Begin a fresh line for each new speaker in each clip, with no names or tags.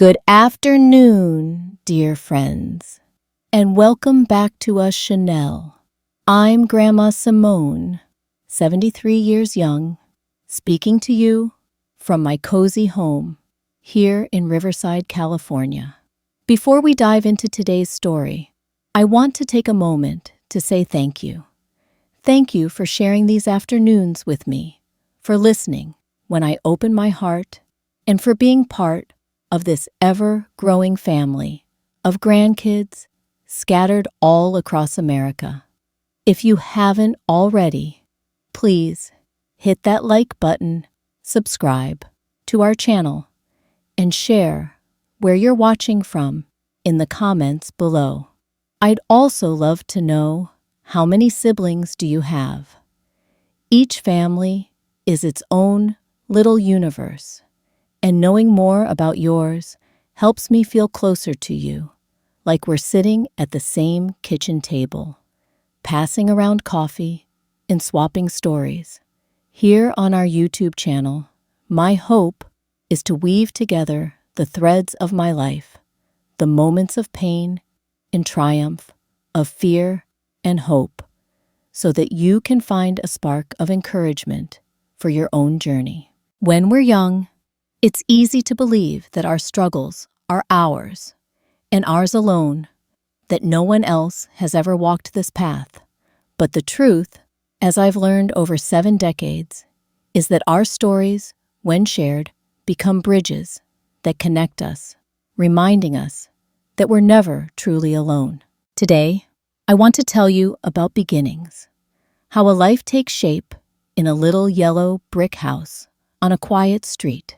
Good afternoon, dear friends, and welcome back to us, Chanel. I'm Grandma Simone, 73 years young, speaking to you from my cozy home here in Riverside, California. Before we dive into today's story, I want to take a moment to say thank you. Thank you for sharing these afternoons with me, for listening when I open my heart, and for being part of this ever-growing family of grandkids scattered all across America. If you haven't already, please hit that like button, subscribe to our channel, and share where you're watching from in the comments below. I'd also love to know, how many siblings do you have? Each family is its own little universe, and knowing more about yours helps me feel closer to you, like we're sitting at the same kitchen table, passing around coffee and swapping stories. Here on our YouTube channel, my hope is to weave together the threads of my life, the moments of pain and triumph, of fear and hope, so that you can find a spark of encouragement for your own journey. When we're young, it's easy to believe that our struggles are ours, and ours alone, that no one else has ever walked this path. But the truth, as I've learned over 7 decades, is that our stories, when shared, become bridges that connect us, reminding us that we're never truly alone. Today, I want to tell you about beginnings, how a life takes shape in a little yellow brick house on a quiet street,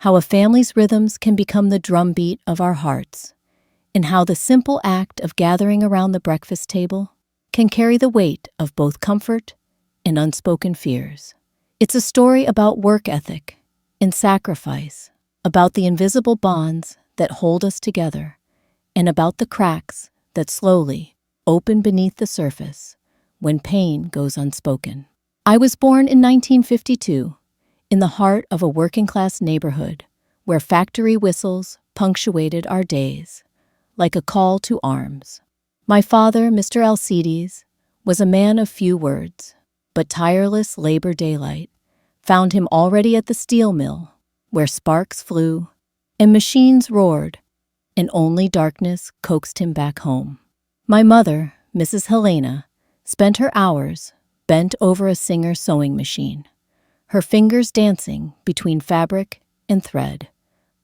how a family's rhythms can become the drumbeat of our hearts, and how the simple act of gathering around the breakfast table can carry the weight of both comfort and unspoken fears. It's a story about work ethic and sacrifice, about the invisible bonds that hold us together, and about the cracks that slowly open beneath the surface when pain goes unspoken. I was born in 1952, in the heart of a working-class neighborhood where factory whistles punctuated our days, like a call to arms. My father, Mr. Alcides, was a man of few words, but tireless labor daylight found him already at the steel mill, where sparks flew and machines roared, and only darkness coaxed him back home. My mother, Mrs. Helena, spent her hours bent over a Singer sewing machine, her fingers dancing between fabric and thread,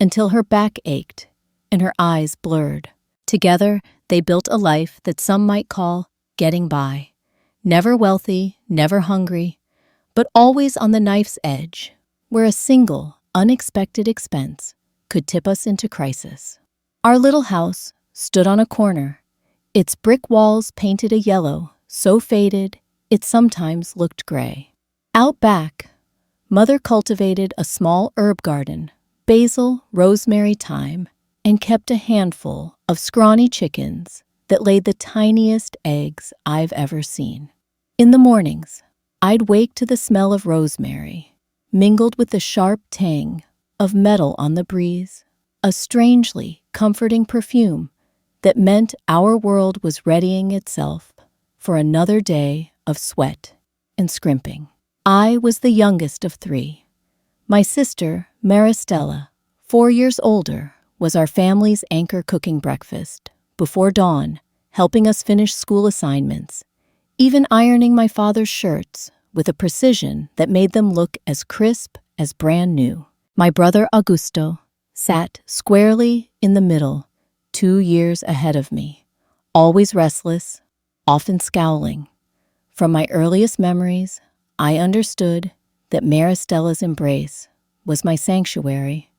until her back ached and her eyes blurred. Together, they built a life that some might call getting by, never wealthy, never hungry, but always on the knife's edge, where a single, unexpected expense could tip us into crisis. Our little house stood on a corner, its brick walls painted a yellow so faded it sometimes looked gray. Out back, Mother cultivated a small herb garden, basil, rosemary, thyme, and kept a handful of scrawny chickens that laid the tiniest eggs I've ever seen. In the mornings, I'd wake to the smell of rosemary, mingled with the sharp tang of metal on the breeze, a strangely comforting perfume that meant our world was readying itself for another day of sweat and scrimping. I was the youngest of 3. My sister, Maristella, 4 years older, was our family's anchor, cooking breakfast before dawn, helping us finish school assignments, even ironing my father's shirts with a precision that made them look as crisp as brand new. My brother Augusto sat squarely in the middle, 2 years ahead of me, always restless, often scowling. From my earliest memories, I understood that Maristella's embrace was my sanctuary,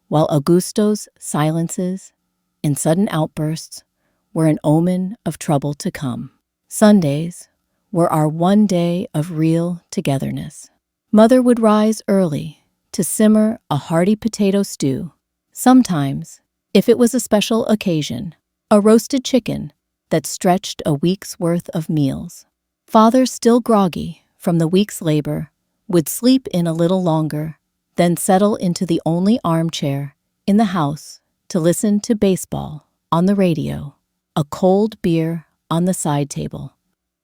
while Augusto's silences and sudden outbursts were an omen of trouble to come. Sundays were our one day of real togetherness. Mother would rise early to simmer a hearty potato stew. Sometimes, if it was a special occasion, a roasted chicken that stretched a week's worth of meals. Father, still groggy from the week's labor, would sleep in a little longer, then settle into the only armchair in the house to listen to baseball on the radio, a cold beer on the side table,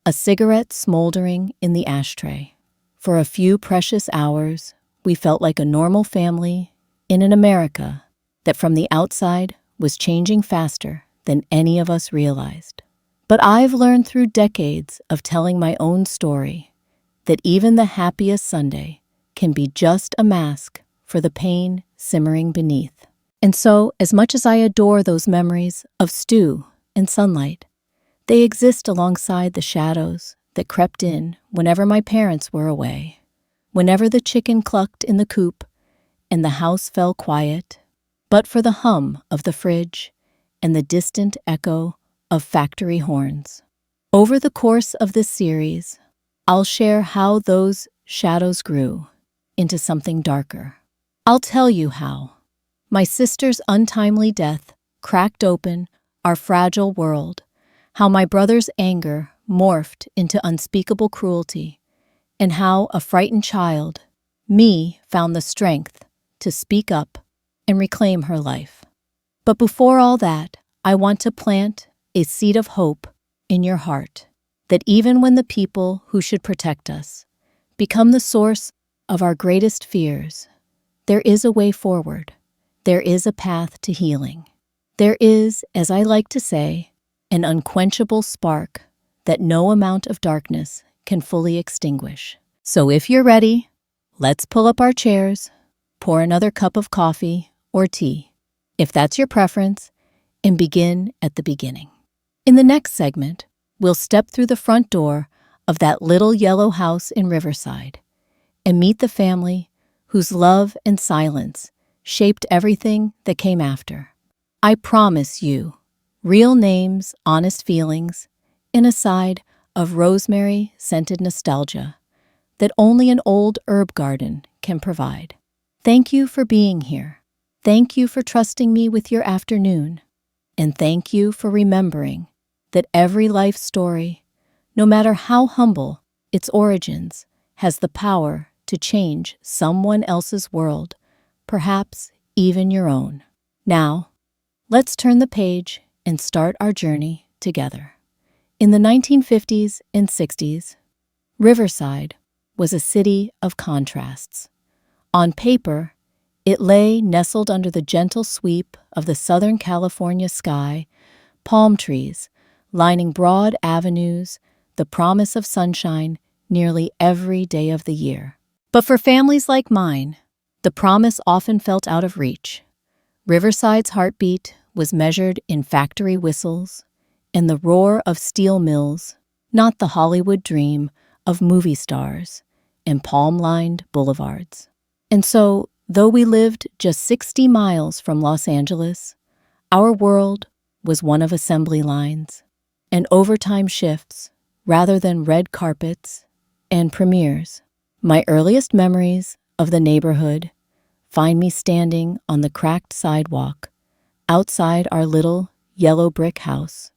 a cigarette smoldering in the ashtray. For a few precious hours, we felt like a normal family in an America that from the outside was changing faster than any of us realized. But I've learned through decades of telling my own story that even the happiest Sunday can be just a mask for the pain simmering beneath. And so, as much as I adore those memories of stew and sunlight, they exist alongside the shadows that crept in whenever my parents were away, whenever the chicken clucked in the coop and the house fell quiet, but for the hum of the fridge and the distant echo of factory horns. Over the course of this series, I'll share how those shadows grew into something darker. I'll tell you how my sister's untimely death cracked open our fragile world, how my brother's anger morphed into unspeakable cruelty, and how a frightened child, me, found the strength to speak up and reclaim her life. But before all that, I want to plant a seed of hope in your heart, that even when the people who should protect us become the source of our greatest fears, there is a way forward. There is a path to healing. There is, as I like to say, an unquenchable spark that no amount of darkness can fully extinguish. So if you're ready, let's pull up our chairs, pour another cup of coffee or tea, if that's your preference, and begin at the beginning. In the next segment, we'll step through the front door of that little yellow house in Riverside and meet the family whose love and silence shaped everything that came after. I promise you, real names, honest feelings, and a side of rosemary-scented nostalgia that only an old herb garden can provide. Thank you for being here. Thank you for trusting me with your afternoon. And thank you for remembering that every life story, no matter how humble its origins, has the power to change someone else's world, perhaps even your own. Now, let's turn the page and start our journey together. In the 1950s and 60s, Riverside was a city of contrasts. On paper, it lay nestled under the gentle sweep of the Southern California sky, palm trees lining broad avenues, the promise of sunshine nearly every day of the year. But for families like mine, the promise often felt out of reach. Riverside's heartbeat was measured in factory whistles and the roar of steel mills, not the Hollywood dream of movie stars and palm-lined boulevards. And so, though we lived just 60 miles from Los Angeles, our world was one of assembly lines and overtime shifts rather than red carpets and premieres. My earliest memories of the neighborhood find me standing on the cracked sidewalk outside our little yellow brick house,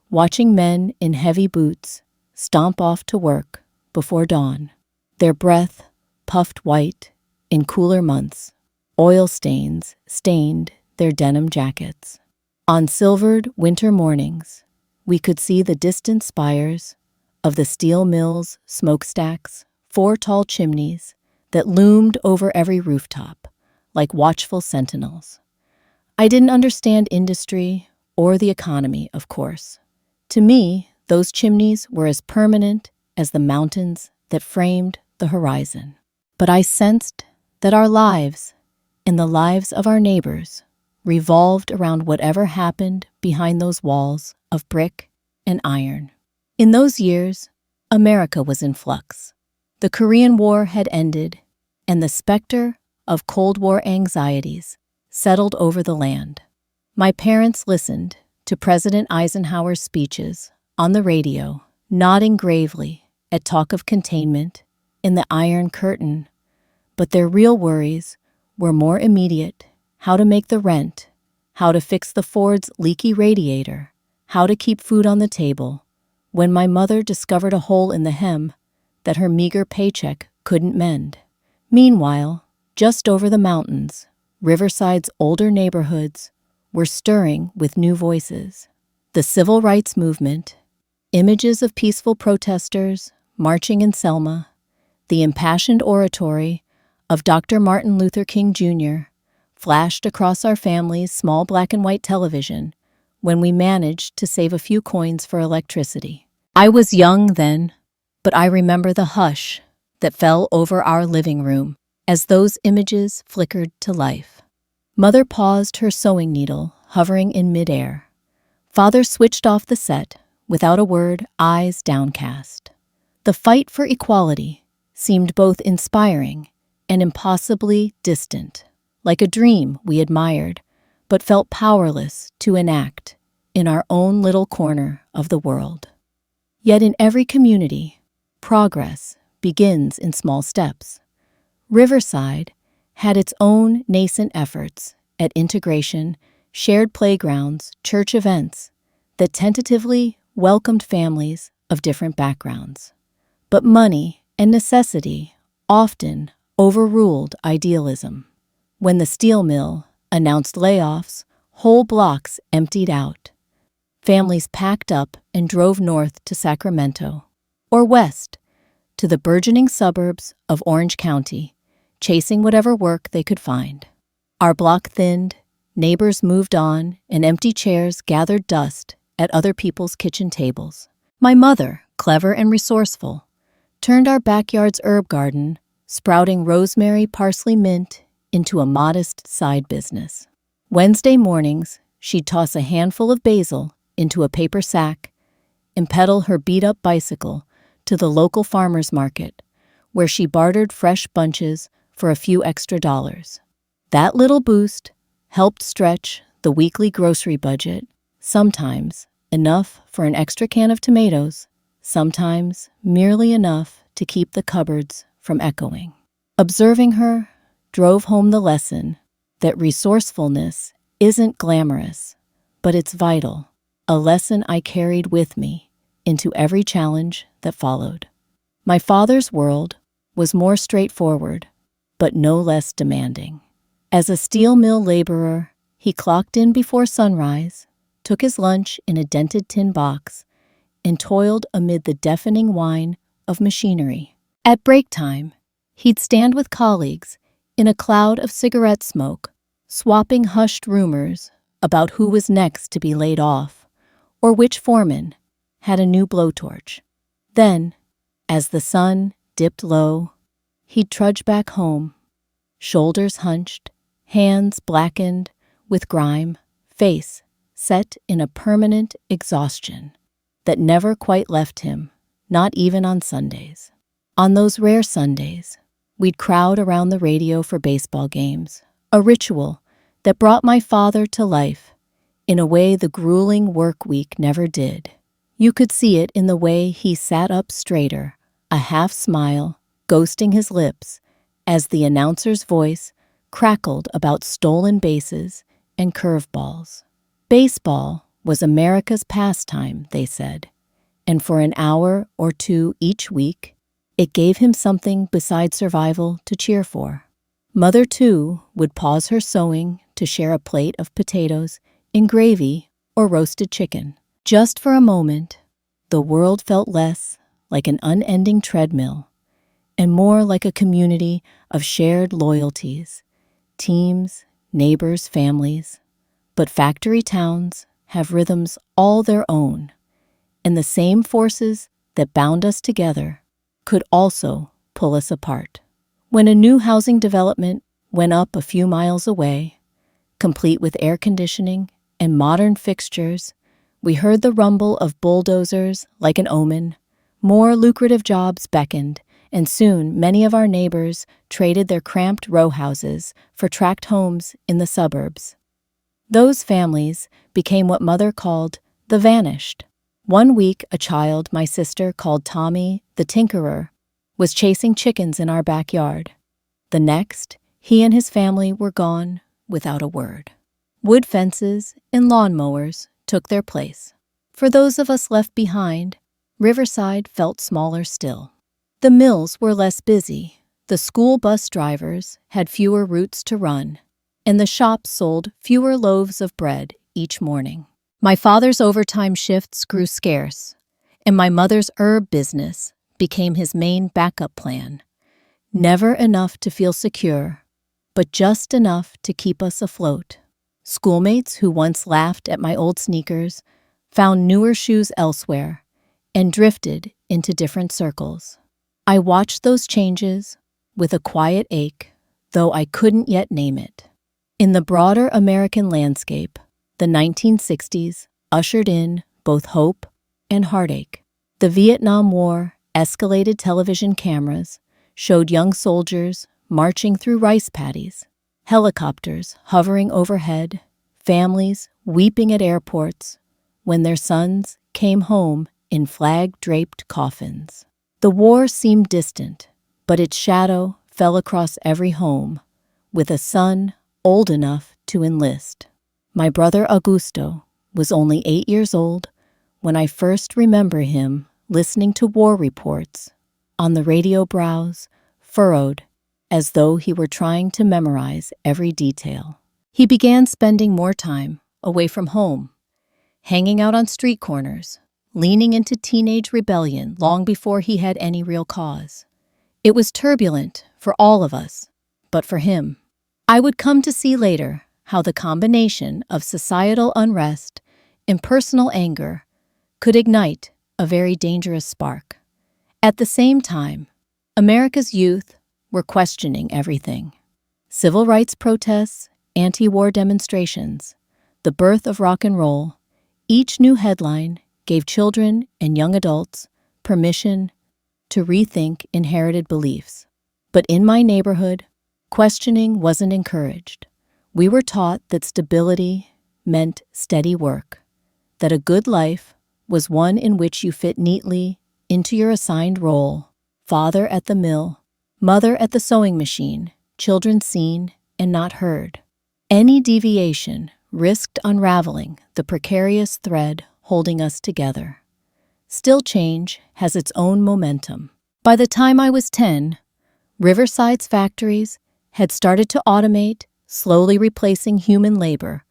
watching men in heavy boots stomp off to work before dawn, their breath puffed white in cooler months. Oil stains stained their denim jackets. On silvered winter mornings, we could see the distant spires of the steel mill's smokestacks, 4 tall chimneys that loomed over every rooftop like watchful sentinels. I didn't understand industry or the economy, of course. To me, those chimneys were as permanent as the mountains that framed the horizon. But I sensed that our lives and the lives of our neighbors revolved around whatever happened behind those walls of brick and iron. In those years, America was in flux. The Korean War had ended, and the specter of Cold War anxieties settled over the land. My parents listened to President Eisenhower's speeches on the radio, nodding gravely at talk of containment in the Iron Curtain, but their real worries were more immediate: how to make the rent, how to fix the Ford's leaky radiator, how to keep food on the table, when my mother discovered a hole in the hem that her meager paycheck couldn't mend. Meanwhile, just over the mountains, Riverside's older neighborhoods were stirring with new voices. The civil rights movement, images of peaceful protesters marching in Selma, the impassioned oratory of Dr. Martin Luther King Jr. flashed across our family's small black and white television when we managed to save a few coins for electricity. I was young then, but I remember the hush that fell over our living room as those images flickered to life. Mother paused her sewing needle, hovering in midair. Father switched off the set, without a word, eyes downcast. The fight for equality seemed both inspiring and impossibly distant, like a dream we admired, but felt powerless to enact in our own little corner of the world. Yet in every community, progress begins in small steps. Riverside had its own nascent efforts at integration, shared playgrounds, church events that tentatively welcomed families of different backgrounds. But money and necessity often overruled idealism. When the steel mill announced layoffs, whole blocks emptied out. Families packed up and drove north to Sacramento, or west to the burgeoning suburbs of Orange County, chasing whatever work they could find. Our block thinned, neighbors moved on, and empty chairs gathered dust at other people's kitchen tables. My mother, clever and resourceful, turned our backyard's herb garden, sprouting rosemary, parsley, mint, into a modest side business. Wednesday mornings, she'd toss a handful of basil into a paper sack and pedal her beat-up bicycle to the local farmer's market, where she bartered fresh bunches for a few extra dollars. That little boost helped stretch the weekly grocery budget, sometimes enough for an extra can of tomatoes, sometimes merely enough to keep the cupboards from echoing. Observing her drove home the lesson that resourcefulness isn't glamorous, but it's vital, a lesson I carried with me into every challenge that followed. My father's world was more straightforward, but no less demanding. As a steel mill laborer, he clocked in before sunrise, took his lunch in a dented tin box, and toiled amid the deafening whine of machinery. At break time, he'd stand with colleagues in a cloud of cigarette smoke, swapping hushed rumors about who was next to be laid off, or which foreman had a new blowtorch. Then, as the sun dipped low, he'd trudge back home, shoulders hunched, hands blackened with grime, face set in a permanent exhaustion that never quite left him, not even on Sundays. On those rare Sundays, we'd crowd around the radio for baseball games, a ritual that brought my father to life in a way the grueling work week never did. You could see it in the way he sat up straighter, a half smile ghosting his lips as the announcer's voice crackled about stolen bases and curveballs. Baseball was America's pastime, they said, and for an hour or two each week, it gave him something besides survival to cheer for. Mother, too, would pause her sewing to share a plate of potatoes in gravy or roasted chicken. Just for a moment, the world felt less like an unending treadmill and more like a community of shared loyalties, teams, neighbors, families. But factory towns have rhythms all their own, and the same forces that bound us together could also pull us apart. When a new housing development went up a few miles away, complete with air conditioning and modern fixtures, we heard the rumble of bulldozers like an omen. More lucrative jobs beckoned, and soon many of our neighbors traded their cramped row houses for tract homes in the suburbs. Those families became what Mother called the vanished. One week, a child my sister called Tommy the Tinkerer was chasing chickens in our backyard. The next, he and his family were gone without a word. Wood fences and lawnmowers took their place. For those of us left behind, Riverside felt smaller still. The mills were less busy, the school bus drivers had fewer routes to run, and the shops sold fewer loaves of bread each morning. My father's overtime shifts grew scarce, and my mother's herb business became his main backup plan. Never enough to feel secure, but just enough to keep us afloat. Schoolmates who once laughed at my old sneakers found newer shoes elsewhere and drifted into different circles. I watched those changes with a quiet ache, though I couldn't yet name it. In the broader American landscape, the 1960s ushered in both hope and heartache. The Vietnam War escalated television cameras, showed young soldiers marching through rice paddies, helicopters hovering overhead, families weeping at airports when their sons came home in flag-draped coffins. The war seemed distant, but its shadow fell across every home, with a son old enough to enlist. My brother Augusto was only 8 years old when I first remember him listening to war reports on the radio brows furrowed as though he were trying to memorize every detail. He began spending more time away from home, hanging out on street corners, leaning into teenage rebellion long before he had any real cause. It was turbulent for all of us, but for him. I would come to see later how the combination of societal unrest and personal anger could ignite a very dangerous spark. At the same time, America's youth were questioning everything. Civil rights protests, anti-war demonstrations, the birth of rock and roll, each new headline gave children and young adults permission to rethink inherited beliefs. But in my neighborhood, questioning wasn't encouraged. We were taught that stability meant steady work, that a good life was one in which you fit neatly into your assigned role: father at the mill, mother at the sewing machine, children seen and not heard. Any deviation risked unraveling the precarious thread holding us together. Still, change has its own momentum. By the time I was 10, Riverside's factories had started to automate, slowly replacing human labor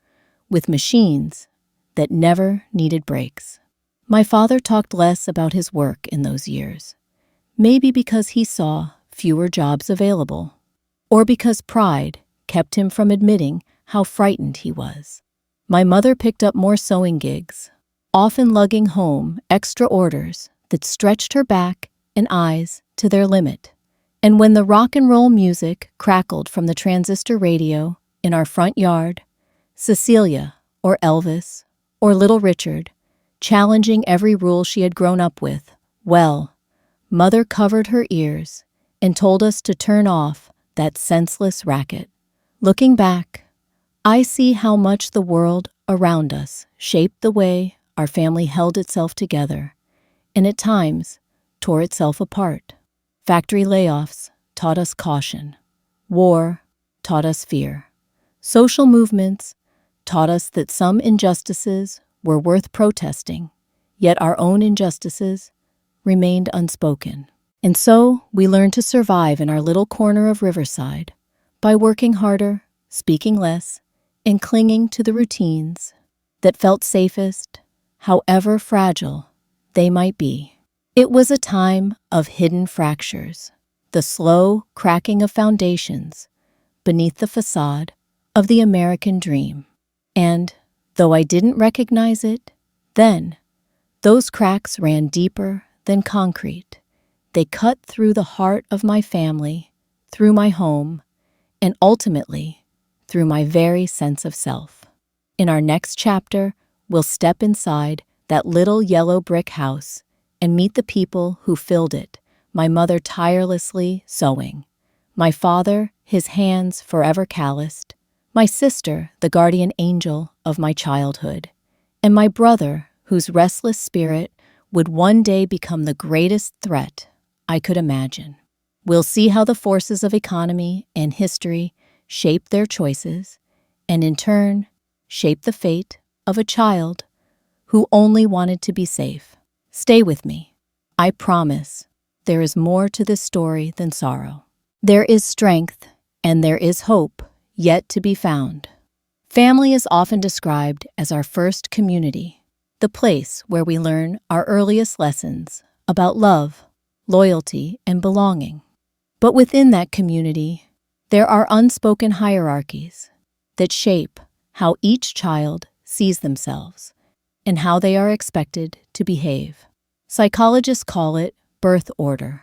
with machines that never needed breaks. My father talked less about his work in those years, maybe because he saw fewer jobs available, or because pride kept him from admitting how frightened he was. My mother picked up more sewing gigs, often lugging home extra orders that stretched her back and eyes to their limit. And when the rock and roll music crackled from the transistor radio in our front yard, Cecilia or Elvis or Little Richard, challenging every rule she had grown up with, well, Mother covered her ears and told us to turn off that senseless racket. Looking back, I see how much the world around us shaped the way our family held itself together, and at times tore itself apart. Factory layoffs taught us caution. War taught us fear. Social movements taught us that some injustices were worth protesting, yet our own injustices remained unspoken. And so we learned to survive in our little corner of Riverside by working harder, speaking less, and clinging to the routines that felt safest, however fragile they might be. It was a time of hidden fractures, the slow cracking of foundations beneath the facade of the American dream. And, though I didn't recognize it then, those cracks ran deeper than concrete. They cut through the heart of my family, through my home, and ultimately through my very sense of self. In our next chapter, we'll step inside that little yellow brick house and meet the people who filled it, my mother tirelessly sewing, my father, his hands forever calloused, my sister, the guardian angel of my childhood, and my brother, whose restless spirit would one day become the greatest threat I could imagine. We'll see how the forces of economy and history shape their choices, and in turn, shape the fate of a child who only wanted to be safe. Stay with me. I promise there is more to this story than sorrow. There is strength and there is hope yet to be found. Family is often described as our first community, the place where we learn our earliest lessons about love, loyalty, and belonging. But within that community, there are unspoken hierarchies that shape how each child sees themselves and how they are expected to behave. Psychologists call it birth order.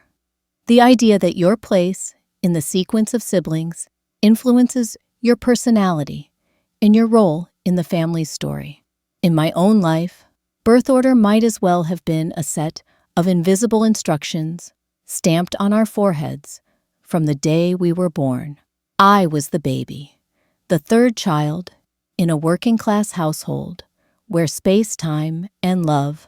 The idea that your place in the sequence of siblings influences your personality and your role in the family's story. In my own life, birth order might as well have been a set of invisible instructions stamped on our foreheads from the day we were born. I was the baby, the third child in a working-class household where space, time, and love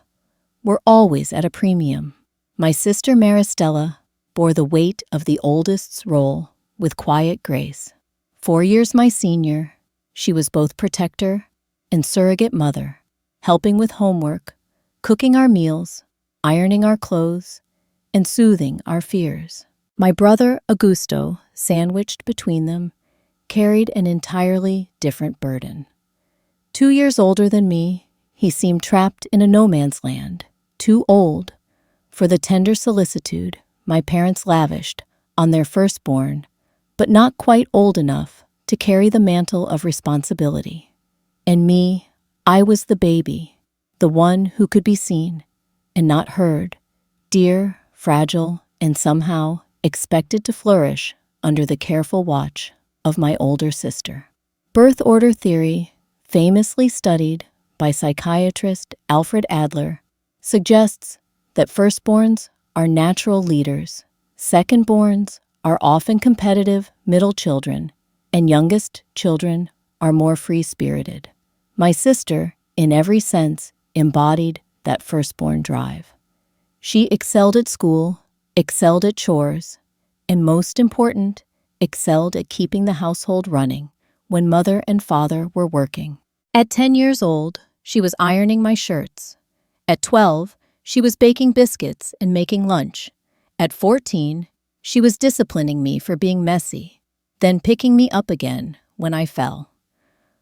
were always at a premium. My sister Maristella bore the weight of the oldest's role with quiet grace. 4 years my senior, she was both protector and surrogate mother, helping with homework, cooking our meals, ironing our clothes, and soothing our fears. My brother Augusto, sandwiched between them, carried an entirely different burden. 2 years older than me, he seemed trapped in a no-man's land, too old for the tender solicitude my parents lavished on their firstborn, but not quite old enough to carry the mantle of responsibility. And me, I was the baby, the one who could be seen and not heard, dear, fragile, and somehow expected to flourish under the careful watch of my older sister. Birth order theory, famously studied by psychiatrist Alfred Adler, suggests that firstborns are natural leaders, secondborns are often competitive middle children, and youngest children are more free-spirited. My sister, in every sense, embodied that firstborn drive. She excelled at school, excelled at chores, and most important, excelled at keeping the household running when mother and father were working. At 10 years old, she was ironing my shirts. At 12, she was baking biscuits and making lunch. At 14, she was disciplining me for being messy, then picking me up again when I fell.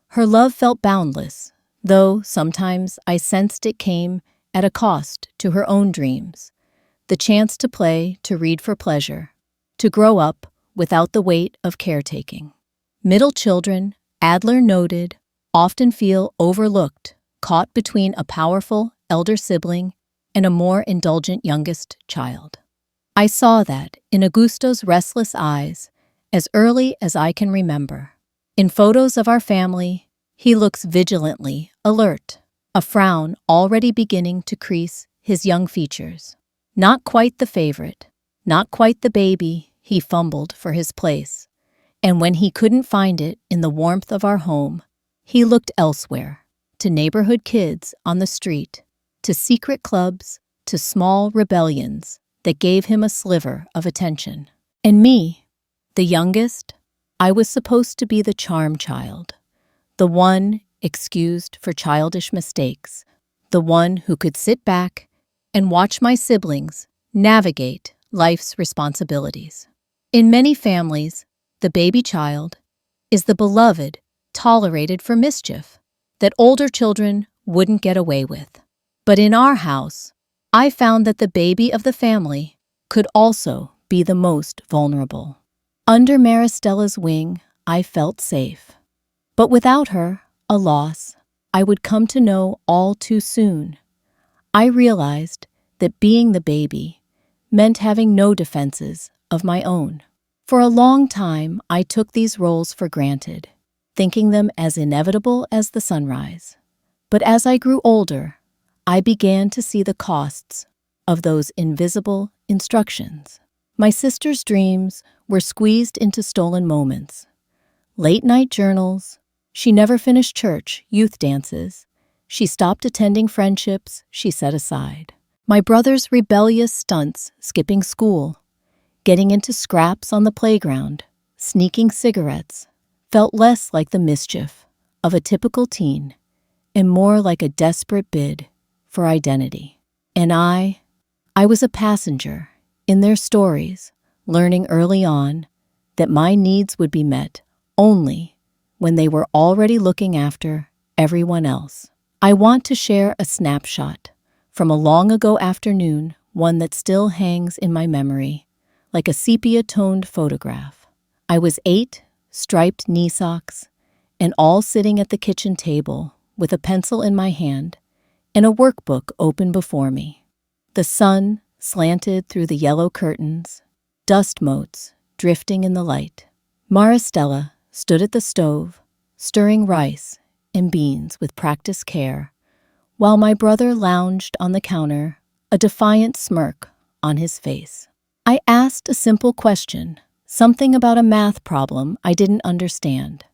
Her love felt boundless, though sometimes I sensed it came at a cost to her own dreams. The chance to play, to read for pleasure, to grow up without the weight of caretaking. Middle children, Adler noted, often feel overlooked, caught between a powerful elder sibling and a more indulgent youngest child. I saw that in Augusto's restless eyes as early as I can remember. In photos of our family, he looks vigilantly alert, a frown already beginning to crease his young features. Not quite the favorite, not quite the baby, he fumbled for his place. And when he couldn't find it in the warmth of our home, he looked elsewhere, to neighborhood kids on the street, to secret clubs, to small rebellions that gave him a sliver of attention. And me, the youngest, I was supposed to be the charm child, the one excused for childish mistakes, the one who could sit back and watch my siblings navigate life's responsibilities. In many families, the baby child is the beloved, tolerated for mischief that older children wouldn't get away with. But in our house, I found that the baby of the family could also be the most vulnerable. Under Maristella's wing, I felt safe. But without her, a loss I would come to know all too soon. I realized that being the baby meant having no defenses of my own. For a long time, I took these roles for granted, thinking them as inevitable as the sunrise. But as I grew older, I began to see the costs of those invisible instructions. My sister's dreams were squeezed into stolen moments. Late-night journals, she never finished church, youth dances. She stopped attending friendships she set aside. My brother's rebellious stunts, skipping school, getting into scraps on the playground, sneaking cigarettes, felt less like the mischief of a typical teen and more like a desperate bid for identity. And I was a passenger in their stories, learning early on that my needs would be met only when they were already looking after everyone else. I want to share a snapshot from a long ago afternoon, one that still hangs in my memory, like a sepia-toned photograph. I was 8, striped knee socks, and all sitting at the kitchen table with a pencil in my hand and a workbook open before me. The sun slanted through the yellow curtains, dust motes drifting in the light. Maristella stood at the stove, stirring rice and beans with practiced care, while my brother lounged on the counter, a defiant smirk on his face. I asked a simple question, something about a math problem I didn't understand.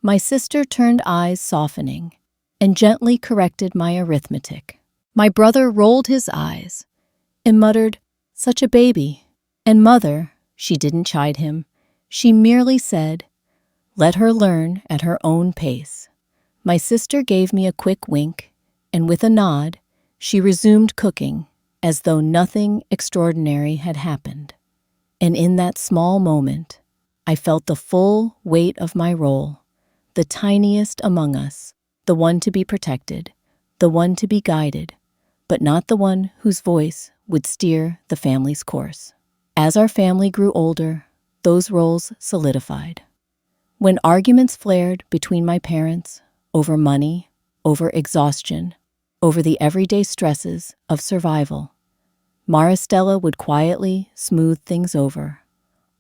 My sister turned eyes softening and gently corrected my arithmetic. My brother rolled his eyes and muttered, "Such a baby." And mother, she didn't chide him. She merely said, "Let her learn at her own pace." My sister gave me a quick wink, and with a nod, she resumed cooking as though nothing extraordinary had happened. And in that small moment, I felt the full weight of my role, the tiniest among us, the one to be protected, the one to be guided, but not the one whose voice would steer the family's course. As our family grew older, those roles solidified. When arguments flared between my parents over money, over exhaustion, over the everyday stresses of survival, Maristella would quietly smooth things over,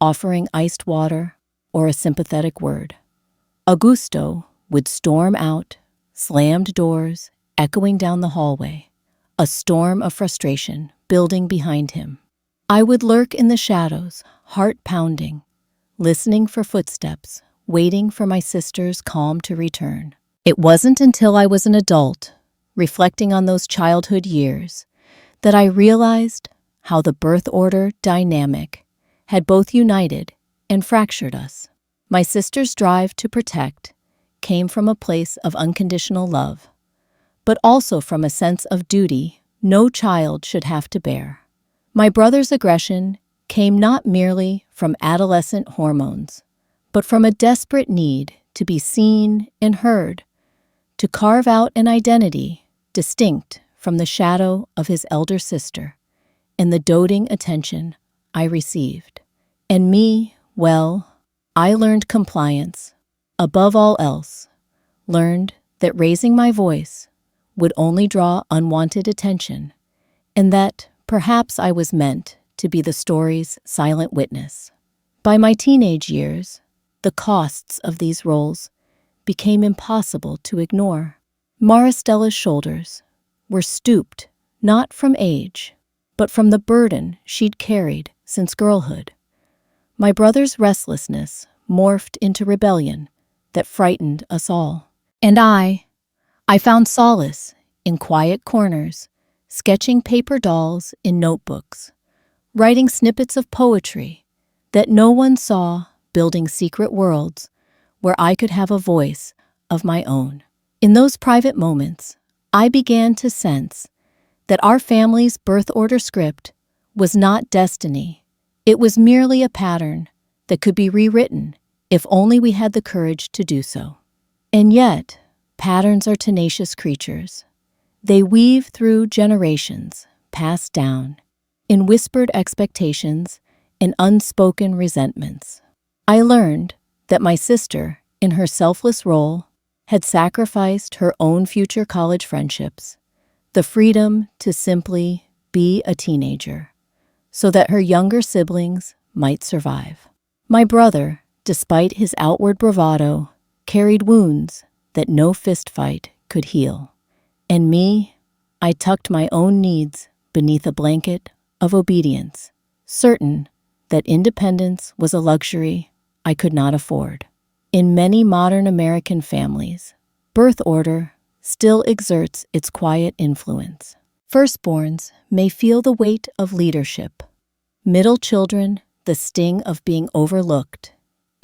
offering iced water or a sympathetic word. Augusto would storm out, slammed doors echoing down the hallway, a storm of frustration building behind him. I would lurk in the shadows, heart pounding, listening for footsteps, waiting for my sister's calm to return. It wasn't until I was an adult, reflecting on those childhood years, that I realized how the birth order dynamic had both united and fractured us. My sister's drive to protect came from a place of unconditional love, but also from a sense of duty no child should have to bear. My brother's aggression came not merely from adolescent hormones, but from a desperate need to be seen and heard, to carve out an identity distinct from the shadow of his elder sister and the doting attention I received. And me, well, I learned compliance, above all else, learned that raising my voice would only draw unwanted attention, and that perhaps I was meant to be the story's silent witness. By my teenage years, the costs of these roles became impossible to ignore. Maristella's shoulders were stooped not from age, but from the burden she'd carried since girlhood. My brother's restlessness morphed into rebellion that frightened us all. And I found solace in quiet corners, sketching paper dolls in notebooks, writing snippets of poetry that no one saw, building secret worlds where I could have a voice of my own. In those private moments, I began to sense that our family's birth order script was not destiny. It was merely a pattern that could be rewritten if only we had the courage to do so. And yet, patterns are tenacious creatures. They weave through generations, passed down, in whispered expectations and unspoken resentments. I learned that my sister, in her selfless role, had sacrificed her own future college friendships, the freedom to simply be a teenager, so that her younger siblings might survive. My brother, despite his outward bravado, carried wounds that no fistfight could heal. And me, I tucked my own needs beneath a blanket of obedience, certain that independence was a luxury I could not afford. In many modern American families, birth order still exerts its quiet influence. Firstborns may feel the weight of leadership, middle children the sting of being overlooked,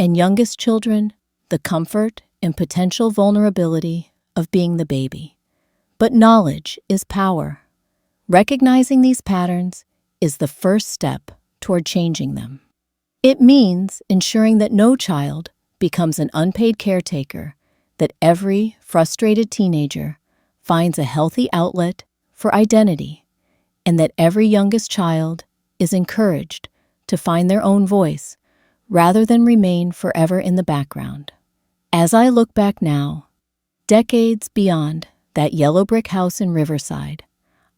and youngest children the comfort and potential vulnerability of being the baby. But knowledge is power. Recognizing these patterns is the first step toward changing them. It means ensuring that no child becomes an unpaid caretaker, that every frustrated teenager finds a healthy outlet for identity, and that every youngest child is encouraged to find their own voice rather than remain forever in the background. As I look back now, decades beyond that yellow brick house in Riverside,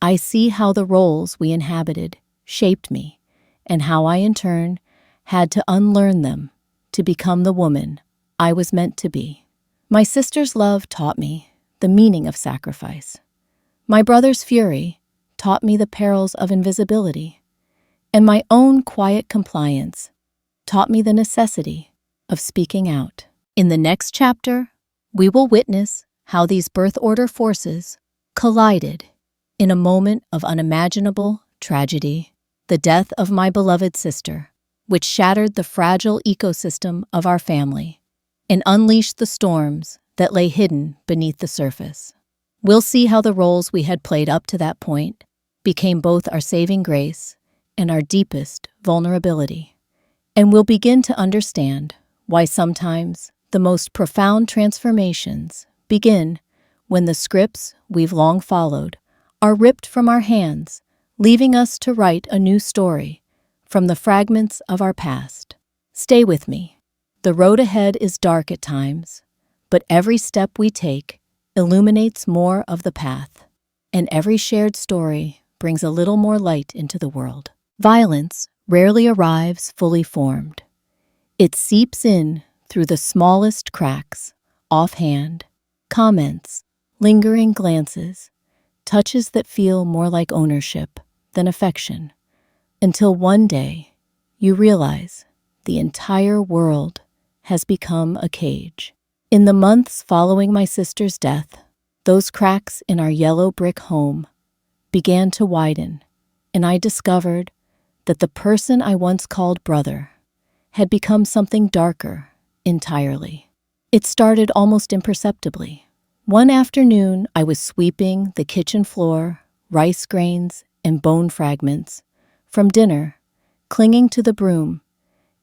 I see how the roles we inhabited shaped me, and how I in turn had to unlearn them to become the woman I was meant to be. My sister's love taught me the meaning of sacrifice. My brother's fury taught me the perils of invisibility, and my own quiet compliance taught me the necessity of speaking out. In the next chapter, we will witness how these birth order forces collided in a moment of unimaginable tragedy, the death of my beloved sister, which shattered the fragile ecosystem of our family and unleashed the storms that lay hidden beneath the surface. We'll see how the roles we had played up to that point became both our saving grace and our deepest vulnerability. And we'll begin to understand why sometimes the most profound transformations begin when the scripts we've long followed are ripped from our hands, leaving us to write a new story from the fragments of our past. Stay with me. The road ahead is dark at times, but every step we take illuminates more of the path, and every shared story brings a little more light into the world. Violence rarely arrives fully formed. It seeps in through the smallest cracks, offhand comments, lingering glances, touches that feel more like ownership than affection, until one day you realize the entire world has become a cage. In the months following my sister's death, those cracks in our yellow brick home began to widen, and I discovered that the person I once called brother had become something darker entirely. It started almost imperceptibly. One afternoon, I was sweeping the kitchen floor, rice grains and bone fragments from dinner, clinging to the broom,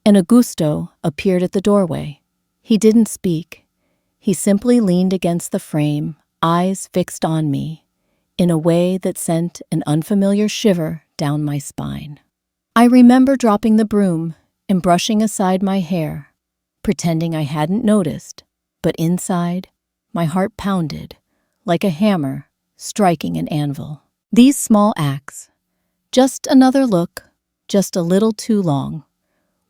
and Augusto appeared at the doorway. He didn't speak. He simply leaned against the frame, eyes fixed on me, in a way that sent an unfamiliar shiver down my spine. I remember dropping the broom and brushing aside my hair, pretending I hadn't noticed, but inside, my heart pounded like a hammer striking an anvil. These small acts, just another look, just a little too long,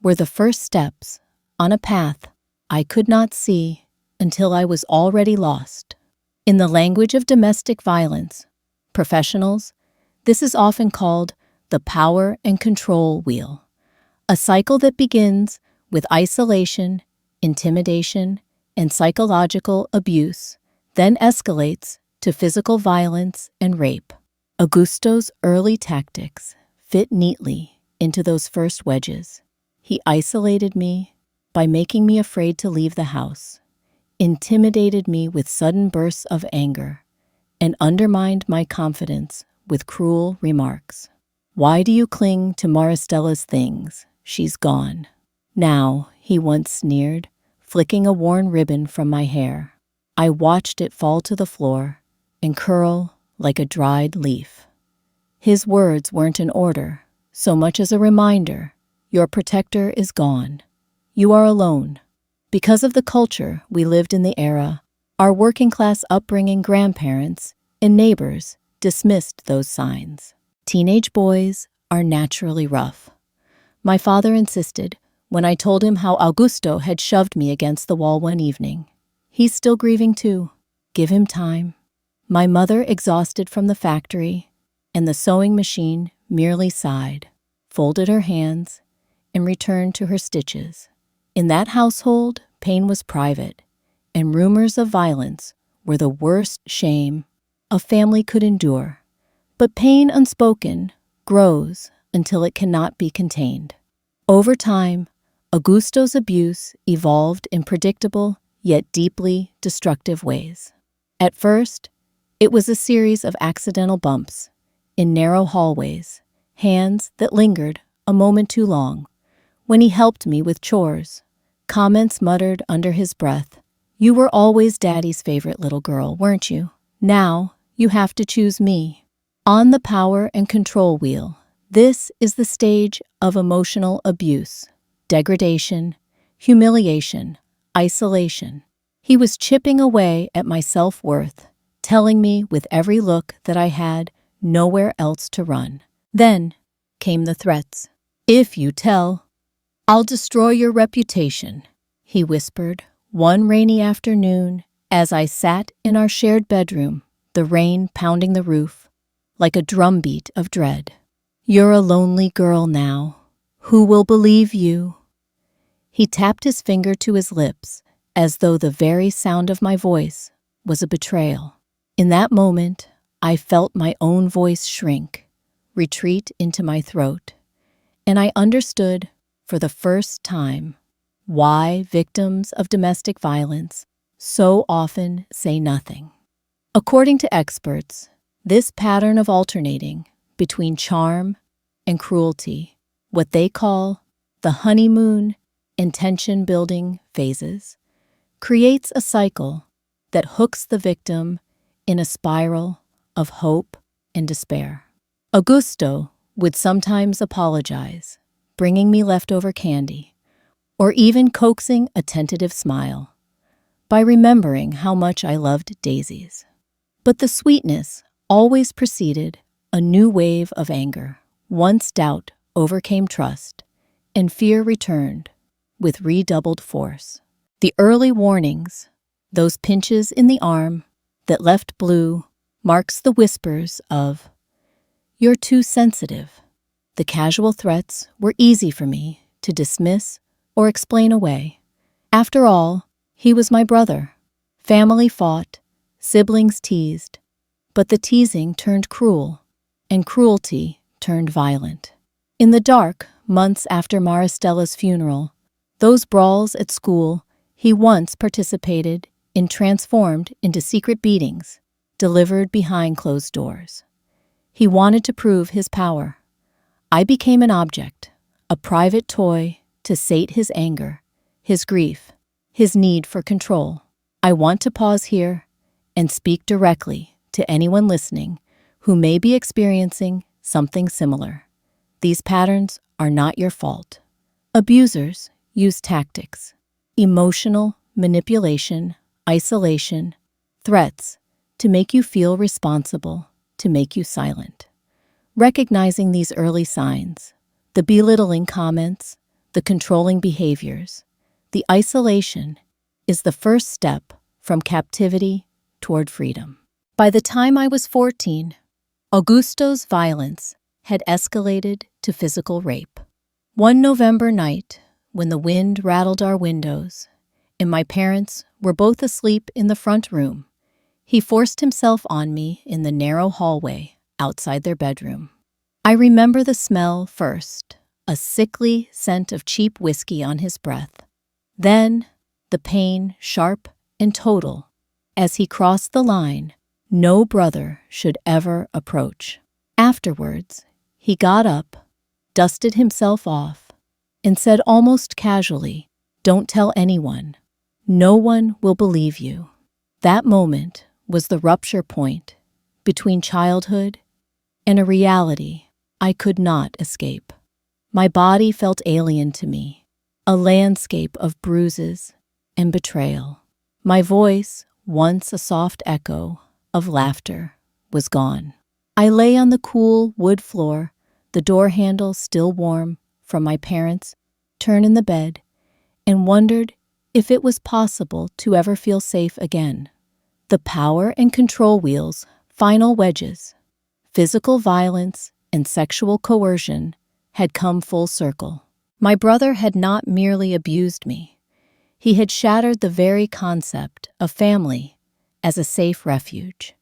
were the first steps on a path I could not see until I was already lost. In the language of domestic violence professionals, this is often called the power and control wheel, a cycle that begins with isolation, intimidation, and psychological abuse, then escalates to physical violence and rape. Augusto's early tactics fit neatly into those first wedges. He isolated me by making me afraid to leave the house, intimidated me with sudden bursts of anger, and undermined my confidence with cruel remarks. "Why do you cling to Maristella's things? She's gone." "Now," he once sneered, flicking a worn ribbon from my hair. I watched it fall to the floor and curl like a dried leaf. His words weren't an order, so much as a reminder: your protector is gone. You are alone. Because of the culture we lived in the era, our working-class upbringing, grandparents and neighbors dismissed those signs. Teenage boys are naturally rough. My father insisted when I told him how Augusto had shoved me against the wall one evening. "He's still grieving too. Give him time." My mother, exhausted from the factory and the sewing machine, merely sighed, folded her hands, and returned to her stitches. In that household, pain was private, and rumors of violence were the worst shame a family could endure. But pain unspoken grows until it cannot be contained. Over time, Augusto's abuse evolved in predictable yet deeply destructive ways. At first, it was a series of accidental bumps in narrow hallways, hands that lingered a moment too long when he helped me with chores, Comments muttered under his breath. You were always Daddy's favorite little girl, weren't you? Now, you have to choose me. On the power and control wheel, this is the stage of emotional abuse, degradation, humiliation, isolation. He was chipping away at my self-worth, telling me with every look that I had nowhere else to run. Then came the threats. If you tell, I'll destroy your reputation, he whispered one rainy afternoon as I sat in our shared bedroom, the rain pounding the roof like a drumbeat of dread. You're a lonely girl now. Who will believe you? He tapped his finger to his lips as though the very sound of my voice was a betrayal. In that moment, I felt my own voice shrink, retreat into my throat, and I understood for the first time why victims of domestic violence so often say nothing. According to experts, this pattern of alternating between charm and cruelty, what they call the honeymoon and tension-building phases, creates a cycle that hooks the victim in a spiral of hope and despair. Augusto would sometimes apologize, bringing me leftover candy, or even coaxing a tentative smile, by remembering how much I loved daisies. But the sweetness always preceded a new wave of anger. Once doubt overcame trust, and fear returned with redoubled force. The early warnings, those pinches in the arm that left blue, marks the whispers of, "You're too sensitive." The casual threats were easy for me to dismiss or explain away. After all, he was my brother. Family fought, siblings teased, but the teasing turned cruel, and cruelty turned violent. In the dark months after Maristella's funeral, those brawls at school he once participated in transformed into secret beatings delivered behind closed doors. He wanted to prove his power. I became an object, a private toy to sate his anger, his grief, his need for control. I want to pause here and speak directly to anyone listening who may be experiencing something similar. These patterns are not your fault. Abusers use tactics, emotional manipulation, isolation, threats to make you feel responsible, to make you silent. Recognizing these early signs, the belittling comments, the controlling behaviors, the isolation, is the first step from captivity toward freedom. By the time I was 14, Augusto's violence had escalated to physical rape. One November night, when the wind rattled our windows and my parents were both asleep in the front room, he forced himself on me in the narrow hallway outside their bedroom. I remember the smell first, a sickly scent of cheap whiskey on his breath. Then, the pain, sharp and total, as he crossed the line no brother should ever approach. Afterwards, he got up, dusted himself off, and said almost casually, "Don't tell anyone. No one will believe you." That moment was the rupture point between childhood and a reality I could not escape. My body felt alien to me, a landscape of bruises and betrayal. My voice, once a soft echo of laughter, was gone. I lay on the cool wood floor, the door handle still warm from my parents' turn in the bed, and wondered if it was possible to ever feel safe again. The power and control wheels, final wedges, physical violence and sexual coercion had come full circle. My brother had not merely abused me. He had shattered the very concept of family as a safe refuge.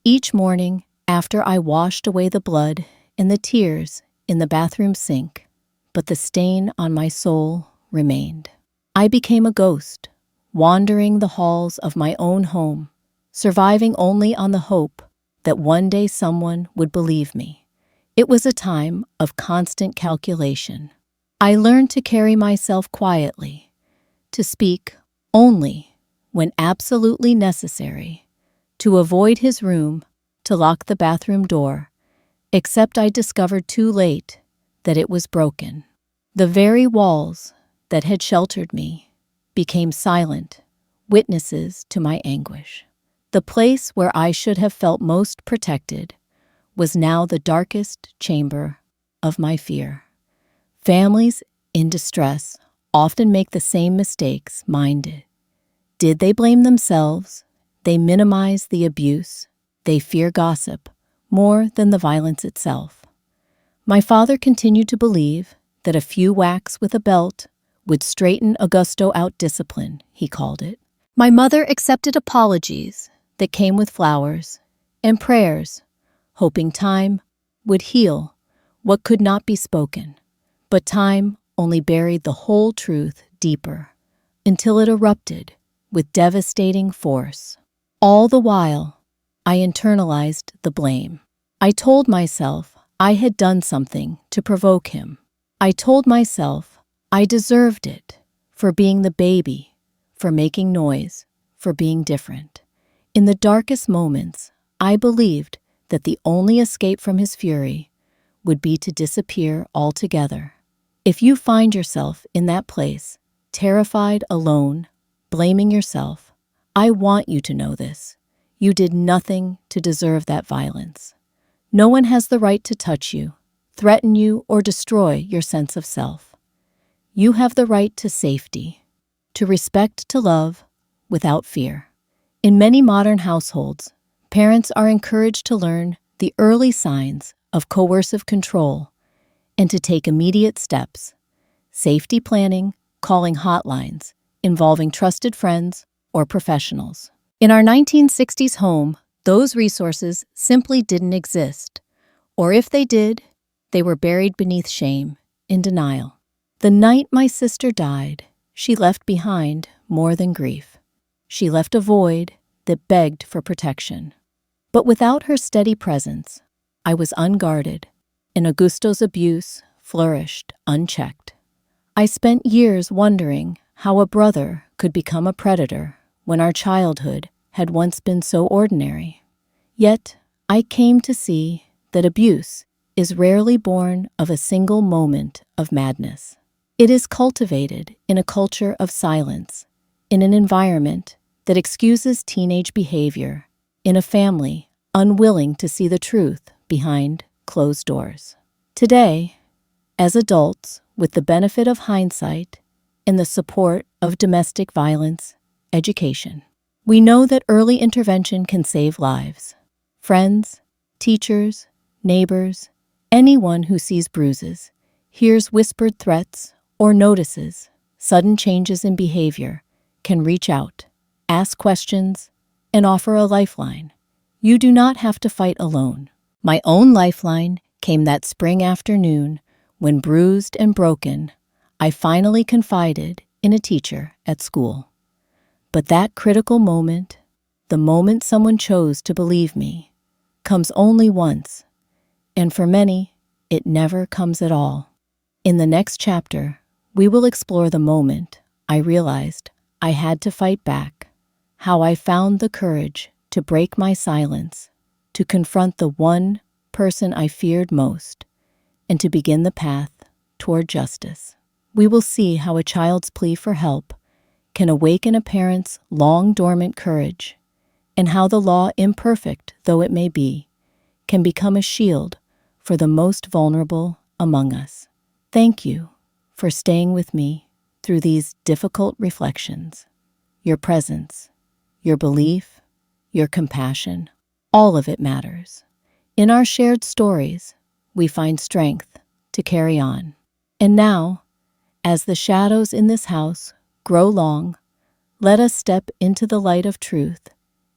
Each morning, after I washed away the blood and the tears in the bathroom sink, but the stain on my soul remained. I became a ghost, wandering the halls of my own home, surviving only on the hope that one day someone would believe me. It was a time of constant calculation. I learned to carry myself quietly, to speak only when absolutely necessary, to avoid his room, to lock the bathroom door, except I discovered too late that it was broken. The very walls that had sheltered me became silent witnesses to my anguish. The place where I should have felt most protected was now the darkest chamber of my fear. Families in distress often make the same mistakes mine did. Did they blame themselves? They minimize the abuse. They fear gossip more than the violence itself. My father continued to believe that a few whacks with a belt would straighten Augusto out discipline, he called it. My mother accepted apologies that came with flowers and prayers, hoping time would heal what could not be spoken. But time only buried the whole truth deeper until it erupted with devastating force. All the while, I internalized the blame. I told myself I had done something to provoke him. I told myself I deserved it for being the baby, for making noise, for being different. In the darkest moments, I believed that the only escape from his fury would be to disappear altogether. If you find yourself in that place, terrified, alone, blaming yourself, I want you to know this. You did nothing to deserve that violence. No one has the right to touch you, threaten you, or destroy your sense of self. You have the right to safety, to respect, to love, without fear. In many modern households, parents are encouraged to learn the early signs of coercive control and to take immediate steps. Safety planning, calling hotlines, involving trusted friends or professionals. In our 1960s home, those resources simply didn't exist. Or if they did, they were buried beneath shame, in denial. The night my sister died, she left behind more than grief. She left a void that begged for protection. But without her steady presence, I was unguarded, and Augusto's abuse flourished unchecked. I spent years wondering how a brother could become a predator when our childhood had once been so ordinary. Yet, I came to see that abuse is rarely born of a single moment of madness. It is cultivated in a culture of silence, in an environment that excuses teenage behavior, in a family unwilling to see the truth behind closed doors. Today, as adults, with the benefit of hindsight and the support of domestic violence education, we know that early intervention can save lives. Friends, teachers, neighbors, anyone who sees bruises, hears whispered threats, or notices sudden changes in behavior can reach out, ask questions, and offer a lifeline. You do not have to fight alone. My own lifeline came that spring afternoon when, bruised and broken, I finally confided in a teacher at school. But that critical moment, the moment someone chose to believe me, comes only once, and for many, it never comes at all. In the next chapter, we will explore the moment I realized I had to fight back, how I found the courage to break my silence, to confront the one person I feared most, and to begin the path toward justice. We will see how a child's plea for help can awaken a parent's long-dormant courage, and how the law, imperfect though it may be, can become a shield for the most vulnerable among us. Thank you for staying with me through these difficult reflections. Your presence, your belief, your compassion, all of it matters. In our shared stories, we find strength to carry on. And now, as the shadows in this house grow long, let us step into the light of truth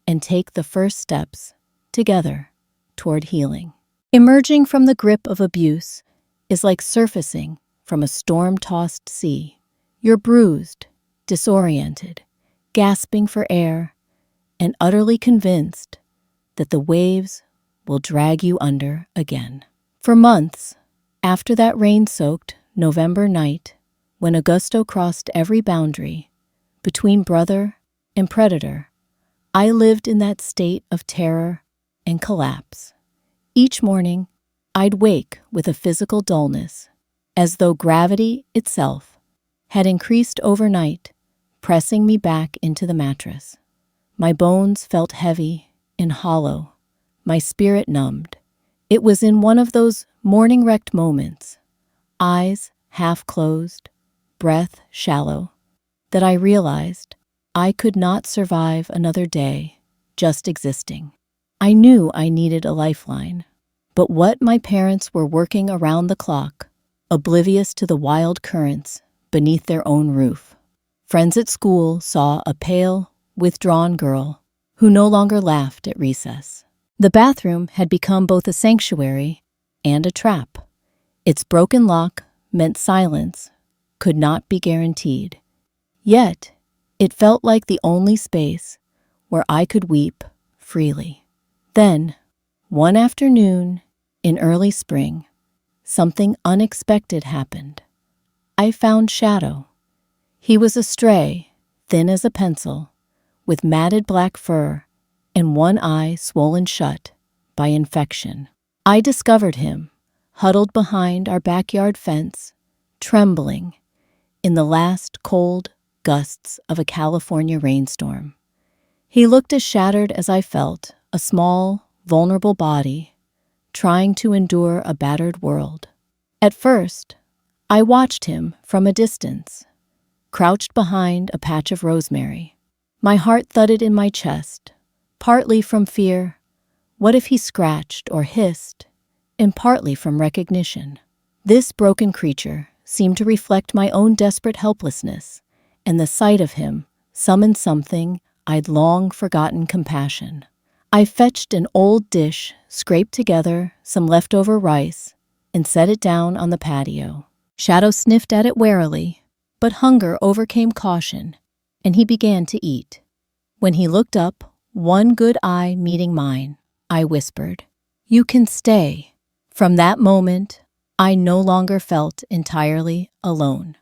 and take the first steps together toward healing. Emerging from the grip of abuse is like surfacing from a storm-tossed sea. You're bruised, disoriented, gasping for air, and utterly convinced that the waves will drag you under again. For months, after that rain-soaked November night, when Augusto crossed every boundary, between brother and predator. I lived in that state of terror and collapse. Each morning, I'd wake with a physical dullness, as though gravity itself had increased overnight, pressing me back into the mattress. My bones felt heavy and hollow, my spirit numbed. It was in one of those morning-wrecked moments, eyes half closed, breath shallow, that I realized I could not survive another day just existing. I knew I needed a lifeline, but what my parents were working around the clock, oblivious to the wild currents beneath their own roof. Friends at school saw a pale, withdrawn girl who no longer laughed at recess. The bathroom had become both a sanctuary and a trap. Its broken lock meant silence could not be guaranteed. Yet, it felt like the only space where I could weep freely. Then, one afternoon in early spring, something unexpected happened. I found Shadow. He was a stray, thin as a pencil, with matted black fur and one eye swollen shut by infection. I discovered him, huddled behind our backyard fence, trembling in the last cold gusts of a California rainstorm. He looked as shattered as I felt, a small, vulnerable body, trying to endure a battered world. At first, I watched him from a distance, crouched behind a patch of rosemary. My heart thudded in my chest, partly from fear, what if he scratched or hissed, and partly from recognition. This broken creature seemed to reflect my own desperate helplessness, and the sight of him summoned something I'd long forgotten: compassion. I fetched an old dish, scraped together some leftover rice, and set it down on the patio. Shadow sniffed at it warily, but hunger overcame caution, and he began to eat. When he looked up, one good eye meeting mine, I whispered, "You can stay." From that moment, I no longer felt entirely alone.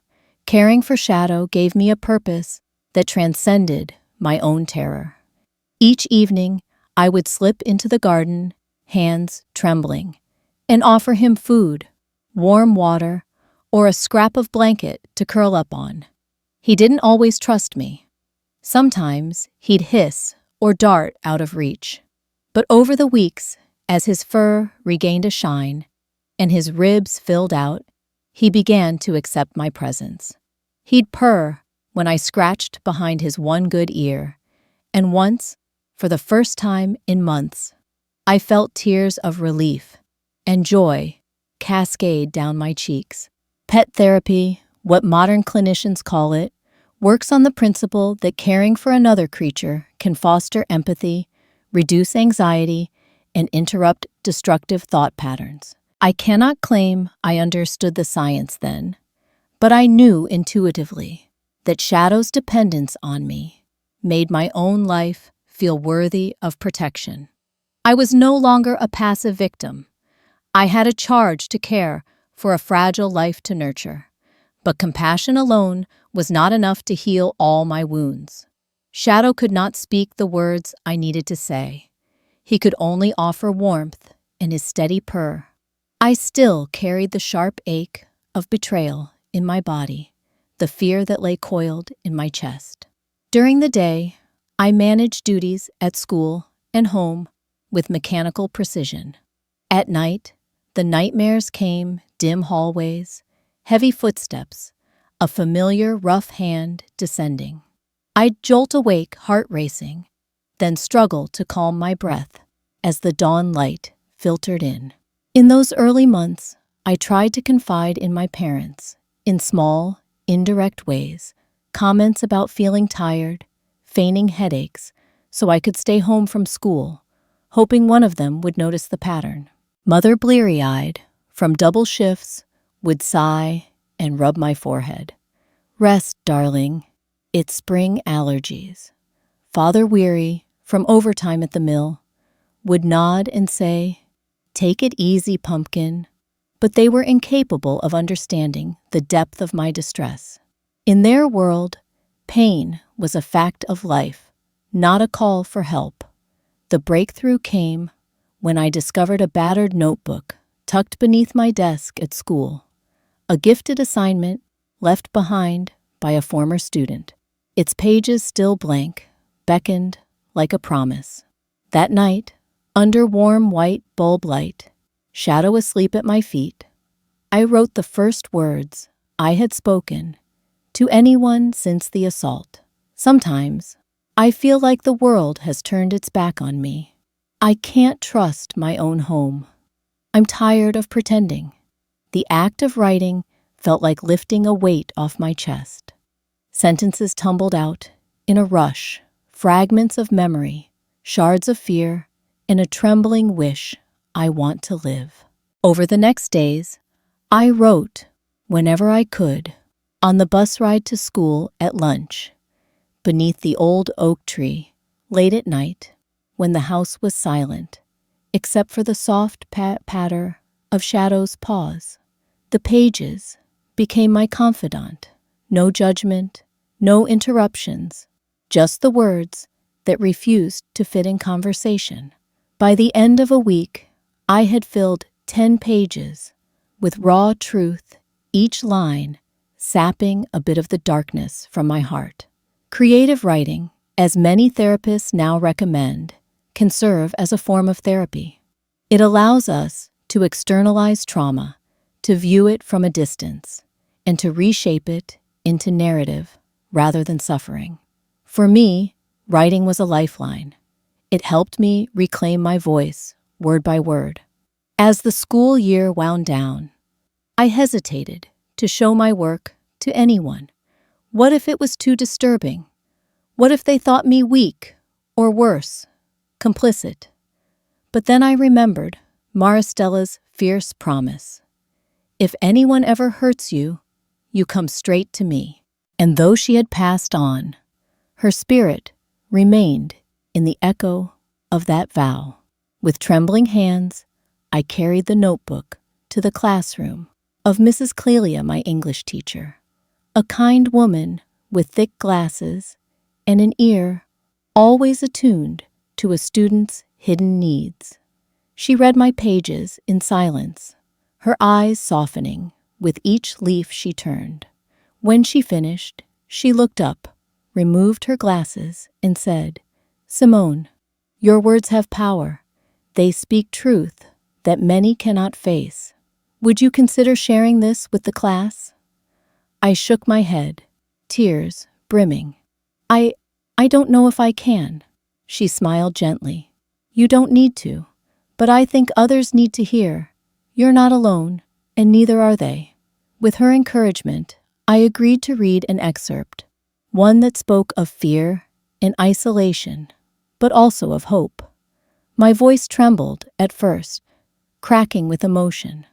Caring for Shadow gave me a purpose that transcended my own terror. Each evening, I would slip into the garden, hands trembling, and offer him food, warm water, or a scrap of blanket to curl up on. He didn't always trust me. Sometimes he'd hiss or dart out of reach. But over the weeks, as his fur regained a shine and his ribs filled out, he began to accept my presence. He'd purr when I scratched behind his one good ear, and once, for the first time in months, I felt tears of relief and joy cascade down my cheeks. Pet therapy, what modern clinicians call it, works on the principle that caring for another creature can foster empathy, reduce anxiety, and interrupt destructive thought patterns. I cannot claim I understood the science then, but I knew intuitively that Shadow's dependence on me made my own life feel worthy of protection. I was no longer a passive victim. I had a charge to care for a fragile life to nurture, but compassion alone was not enough to heal all my wounds. Shadow could not speak the words I needed to say. He could only offer warmth in his steady purr. I still carried the sharp ache of betrayal in my body, the fear that lay coiled in my chest. During the day, I managed duties at school and home with mechanical precision. At night, the nightmares came: dim hallways, heavy footsteps, a familiar rough hand descending. I'd jolt awake, heart racing, then struggle to calm my breath as the dawn light filtered in. In those early months, I tried to confide in my parents, in small, indirect ways, comments about feeling tired, feigning headaches, so I could stay home from school, hoping one of them would notice the pattern. Mother, bleary-eyed from double shifts, would sigh and rub my forehead. "Rest, darling. It's spring allergies." Father, weary from overtime at the mill, would nod and say, "Take it easy, pumpkin." But they were incapable of understanding the depth of my distress. In their world, Pain was a fact of life, not a call for help. The breakthrough came when I discovered a battered notebook tucked beneath my desk at school, a gifted assignment left behind by a former student. Its pages still blank, beckoned like a promise. That night, under warm white bulb light, shadow asleep at my feet, I wrote the first words I had spoken to anyone since the assault. Sometimes, I feel like the world has turned its back on me. I can't trust my own home. I'm tired of pretending. The act of writing felt like lifting a weight off my chest. Sentences tumbled out in a rush, fragments of memory, shards of fear, and a trembling wish I want to live. Over the next days, I wrote whenever I could, on the bus ride to school, at lunch, beneath the old oak tree, late at night, when the house was silent, except for the soft patter of Shadow's paws. The pages became my confidant. No judgment, no interruptions, just the words that refused to fit in conversation. By the end of a week, I had filled 10 pages with raw truth, each line sapping a bit of the darkness from my heart. Creative writing, as many therapists now recommend, can serve as a form of therapy. It allows us to externalize trauma, to view it from a distance, and to reshape it into narrative rather than suffering. For me, writing was a lifeline. It helped me reclaim my voice, word by word. As the school year wound down, I hesitated to show my work to anyone. What if it was too disturbing? What if they thought me weak, or worse, complicit? But then I remembered Maristella's fierce promise. If anyone ever hurts you, you come straight to me. And though she had passed on, her spirit remained in the echo of that vow. With trembling hands, I carried the notebook to the classroom of Mrs. Clelia, my English teacher, a kind woman with thick glasses and an ear always attuned to a student's hidden needs. She read my pages in silence, her eyes softening with each leaf she turned. When she finished, she looked up, removed her glasses, and said, "Simone, your words have power. They speak truth that many cannot face. Would you consider sharing this with the class?" I shook my head, tears brimming. I don't know if I can." She smiled gently. "You don't need to, but I think others need to hear. You're not alone, and neither are they." With her encouragement, I agreed to read an excerpt, one that spoke of fear and isolation, but also of hope. My voice trembled at first, cracking with emotion.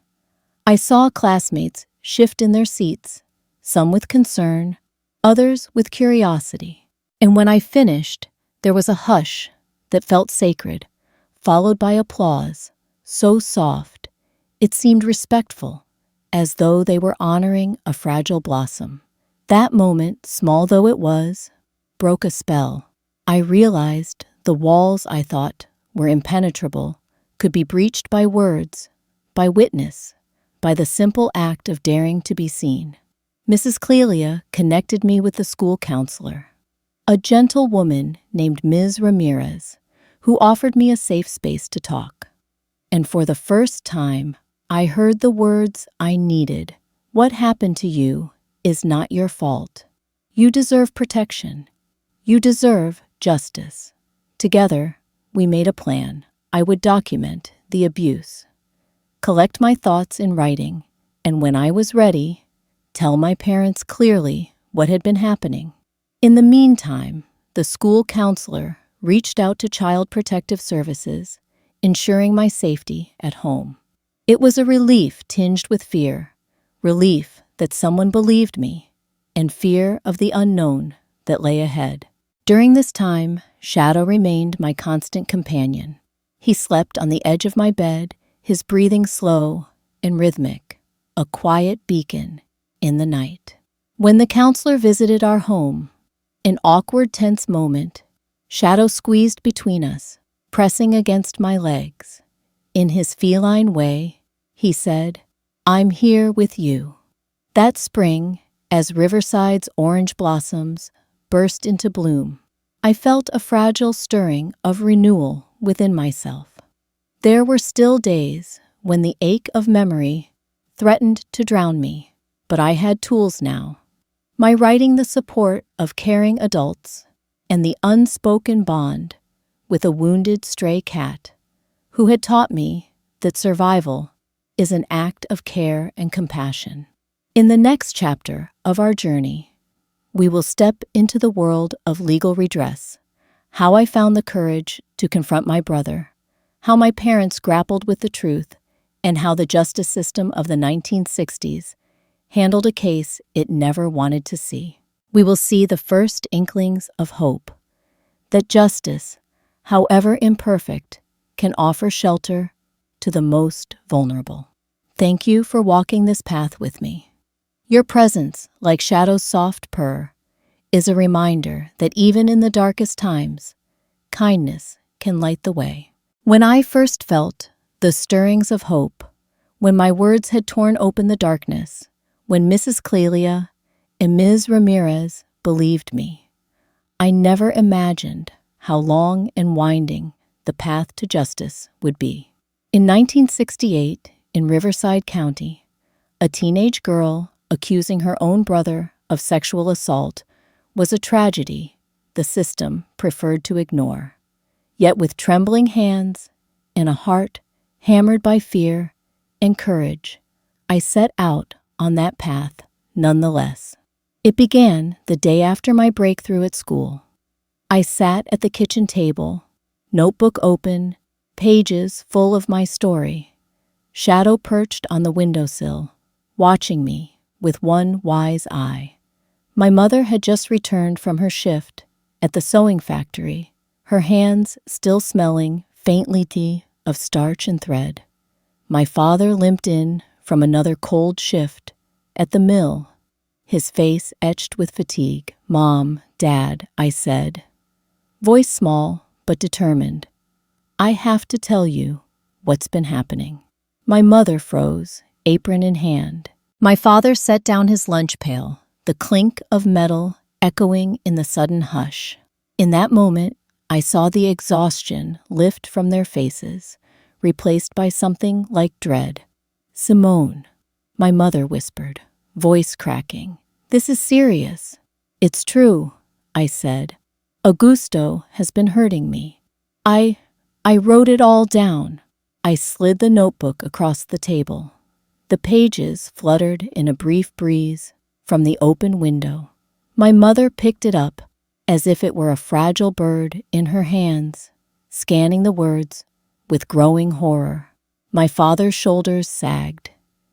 I saw classmates shift in their seats, some with concern, others with curiosity. And when I finished, there was a hush that felt sacred, followed by applause, so soft, it seemed respectful, as though they were honoring a fragile blossom. That moment, small though it was, broke a spell. I realized the walls I thought were impenetrable could be breached by words, by witness, by the simple act of daring to be seen. Mrs. Clelia connected me with the school counselor, a gentle woman named Ms. Ramirez, who offered me a safe space to talk. And for the first time, I heard the words I needed. "What happened to you is not your fault. You deserve protection. You deserve justice." Together, we made a plan. I would document the abuse, collect my thoughts in writing, and when I was ready, tell my parents clearly what had been happening. In the meantime, the school counselor reached out to Child Protective Services, ensuring my safety at home. It was a relief tinged with fear, relief that someone believed me, and fear of the unknown that lay ahead. During this time, Shadow remained my constant companion. He slept on the edge of my bed, his breathing slow and rhythmic, a quiet beacon in the night. When the counselor visited our home, An awkward, tense moment. Shadow squeezed between us, pressing against my legs. In his feline way, he said, "I'm here with you." That spring, as Riverside's orange blossoms burst into bloom, I felt a fragile stirring of renewal within myself. There were still days when the ache of memory threatened to drown me, but I had tools now. My writing, the support of caring adults, and the unspoken bond with a wounded stray cat who had taught me that survival is an act of care and compassion. In the next chapter of our journey, we will step into the world of legal redress, how I found the courage to confront my brother, how my parents grappled with the truth, and how the justice system of the 1960s handled a case it never wanted to see. We will see the first inklings of hope, that justice, however imperfect, can offer shelter to the most vulnerable. Thank you for walking this path with me. Your presence, like Shadow's soft purr, is a reminder that even in the darkest times, kindness can light the way. When I first felt the stirrings of hope, when my words had torn open the darkness, when Mrs. Clelia and Ms. Ramirez believed me, I never imagined how long and winding the path to justice would be. In 1968, in Riverside County, a teenage girl accusing her own brother of sexual assault was a tragedy the system preferred to ignore. Yet with trembling hands and a heart hammered by fear and courage, I set out on that path nonetheless. It began the day after my breakthrough at school. I sat at the kitchen table, notebook open, pages full of my story. Shadow perched on the windowsill, watching me with one wise eye. My mother had just returned from her shift at the sewing factory, her hands still smelling faintly of starch and thread. My father limped in from another cold shift at the mill, his face etched with fatigue. "Mom, Dad," I said, voice small but determined, "I have to tell you what's been happening." My mother froze, apron in hand. My father set down his lunch pail, the clink of metal echoing in the sudden hush. In that moment, I saw the exhaustion lift from their faces, replaced by something like dread. "Simone," my mother whispered, voice cracking, "this is serious." "It's true," I said. "Augusto has been hurting me. I wrote it all down." I slid the notebook across the table. The pages fluttered in a brief breeze from the open window. My mother picked it up as if it were a fragile bird in her hands, scanning the words with growing horror. My father's shoulders sagged.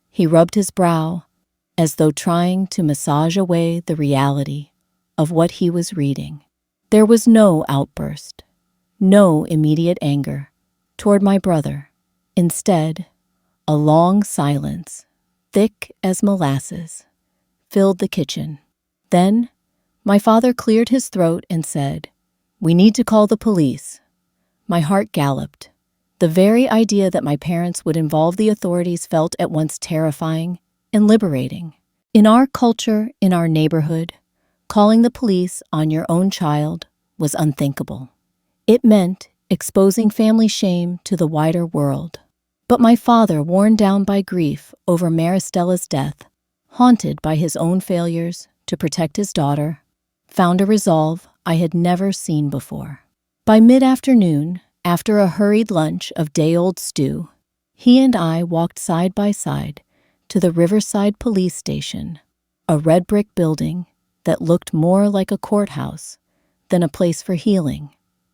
He rubbed his brow as though trying to massage away the reality of what he was reading. There was no outburst, no immediate anger toward my brother. Instead, a long silence, thick as molasses, filled the kitchen. Then, my father cleared his throat and said, "We need to call the police." My heart galloped. The very idea that my parents would involve the authorities felt at once terrifying and liberating. In our culture, in our neighborhood, calling the police on your own child was unthinkable. It meant exposing family shame to the wider world. But my father, worn down by grief over Maristella's death, haunted by his own failures to protect his daughter, found a resolve I had never seen before. By mid-afternoon, after a hurried lunch of day-old stew, he and I walked side by side to the Riverside Police Station, a red brick building that looked more like a courthouse than a place for healing.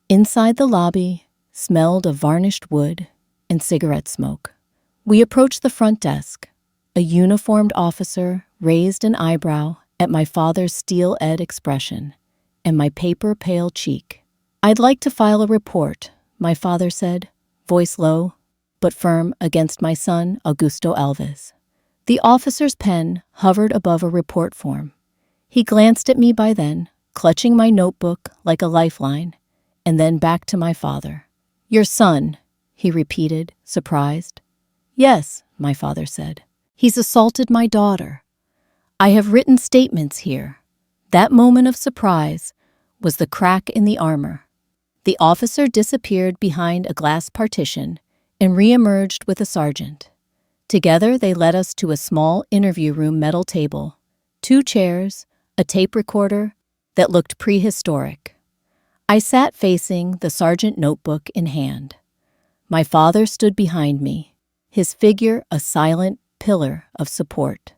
Inside the lobby smelled of varnished wood and cigarette smoke. We approached the front desk. A uniformed officer raised an eyebrow at my father's steel-eyed expression and my paper-pale cheek. "I'd like to file a report," my father said, voice low but firm, against my son, Augusto Alves. The officer's pen hovered above a report form. He glanced at me by then, clutching my notebook like a lifeline, and then back to my father. "Your son," he repeated, surprised. "Yes," my father said. "He's assaulted my daughter. I have written statements here." That moment of surprise was the crack in the armor. The officer disappeared behind a glass partition and reemerged with a sergeant. Together they led us to a small interview room metal table, 2 chairs, a tape recorder that looked prehistoric. I sat facing the sergeant, notebook in hand. My father stood behind me, his figure a silent pillar of support.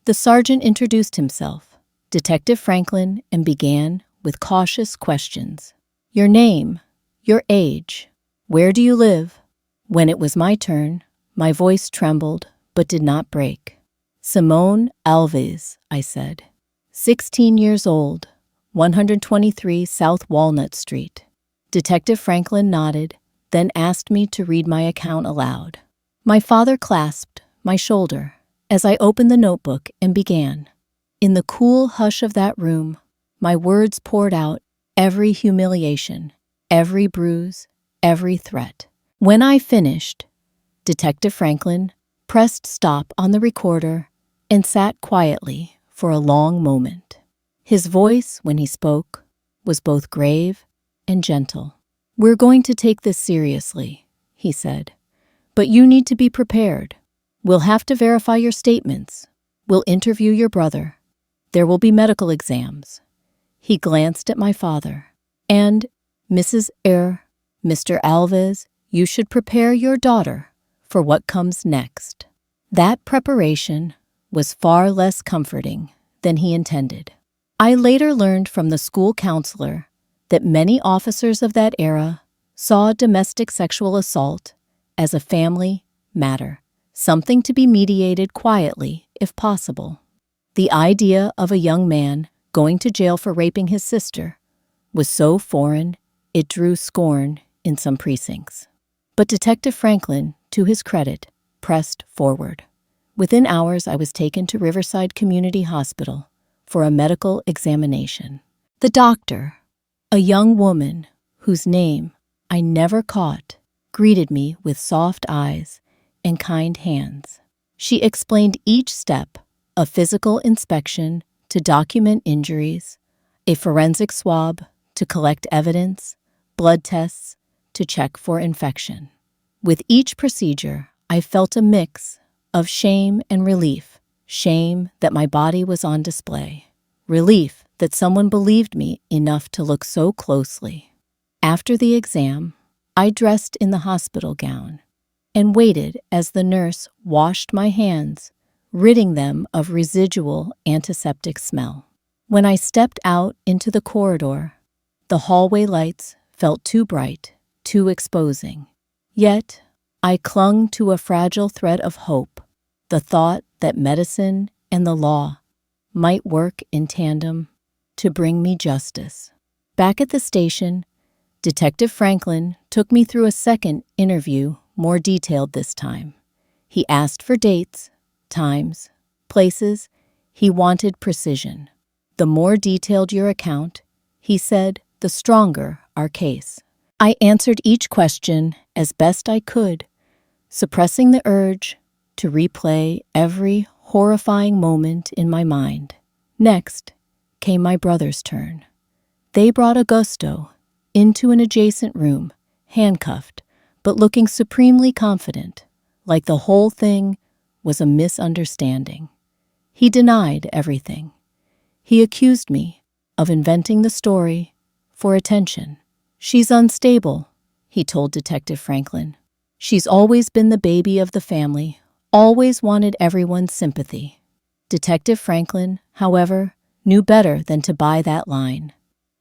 The sergeant introduced himself, Detective Franklin, and began with cautious questions. "Your name, your age, where do you live?" When it was my turn, my voice trembled but did not break. "Simone Alves," I said. 16 years old, 123 South Walnut Street. Detective Franklin nodded, then asked me to read my account aloud. My father clasped my shoulder as I opened the notebook and began. In the cool hush of that room, my words poured out every humiliation, every bruise, every threat. When I finished, Detective Franklin pressed stop on the recorder and sat quietly for a long moment. His voice, when he spoke, was both grave and gentle. "We're going to take this seriously," he said, "but you need to be prepared. We'll have to verify your statements. We'll interview your brother. There will be medical exams." He glanced at my father. "And, Mrs. Mr. Alves, you should prepare your daughter for what comes next." That preparation was far less comforting than he intended. I later learned from the school counselor that many officers of that era saw domestic sexual assault as a family matter, something to be mediated quietly if possible. The idea of a young man going to jail for raping his sister was so foreign it drew scorn in some precincts. But Detective Franklin, to his credit, pressed forward. Within hours, I was taken to Riverside Community Hospital for a medical examination. The doctor, a young woman whose name I never caught, greeted me with soft eyes and kind hands. She explained each step: a physical inspection to document injuries, a forensic swab to collect evidence, blood tests to check for infection. With each procedure, I felt a mix of shame and relief. Shame that my body was on display. Relief that someone believed me enough to look so closely. After the exam, I dressed in the hospital gown and waited as the nurse washed my hands, ridding them of residual antiseptic smell. When I stepped out into the corridor, the hallway lights felt too bright, too exposing. Yet, I clung to a fragile thread of hope, the thought that medicine and the law might work in tandem to bring me justice. Back at the station, Detective Franklin took me through a second interview, more detailed this time. He asked for dates, times, places. He wanted precision. "The more detailed your account," he said, "the stronger our case." I answered each question as best I could, suppressing the urge to replay every horrifying moment in my mind. Next came my brother's turn. They brought Augusto into an adjacent room, handcuffed, but looking supremely confident, like the whole thing was a misunderstanding. He denied everything. He accused me of inventing the story for attention. "She's unstable," he told Detective Franklin. "She's always been the baby of the family, always wanted everyone's sympathy." Detective Franklin, however, knew better than to buy that line.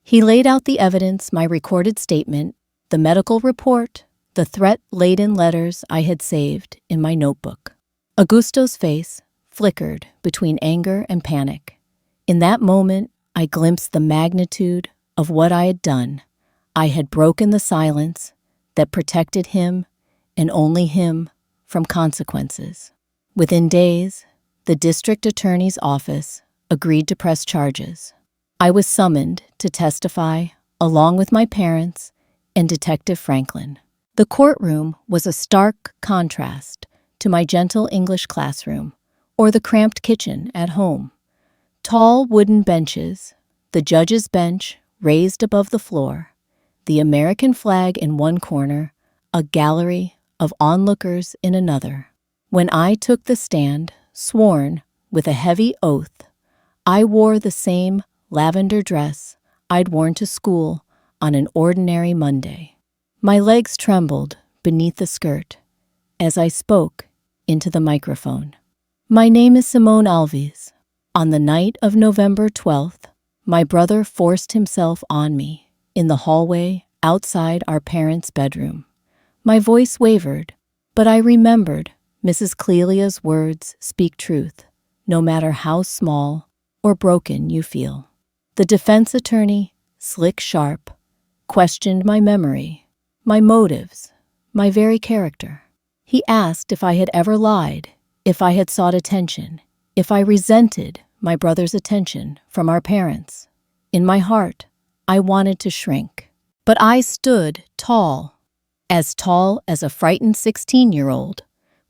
He laid out the evidence, my recorded statement, the medical report, the threat-laden letters I had saved in my notebook. Augusto's face flickered between anger and panic. In that moment, I glimpsed the magnitude of what I had done. I had broken the silence that protected him and only him from consequences. Within days, the district attorney's office agreed to press charges. I was summoned to testify along with my parents and Detective Franklin. The courtroom was a stark contrast to my gentle English classroom or the cramped kitchen at home. Tall wooden benches, the judge's bench raised above the floor, the American flag in one corner, a gallery of onlookers in another. When I took the stand, sworn with a heavy oath, I wore the same lavender dress I'd worn to school on an ordinary Monday. My legs trembled beneath the skirt as I spoke into the microphone. My name is Simone Alves. On the night of November 12th, my brother forced himself on me in the hallway outside our parents' bedroom. My voice wavered, but I remembered Mrs. Clelia's words speak truth, no matter how small or broken you feel. The defense attorney, slick sharp, questioned my memory, my motives, my very character. He asked if I had ever lied, if I had sought attention, if I resented my brother's attention from our parents. In my heart, I wanted to shrink. But I stood tall as a frightened 16-year-old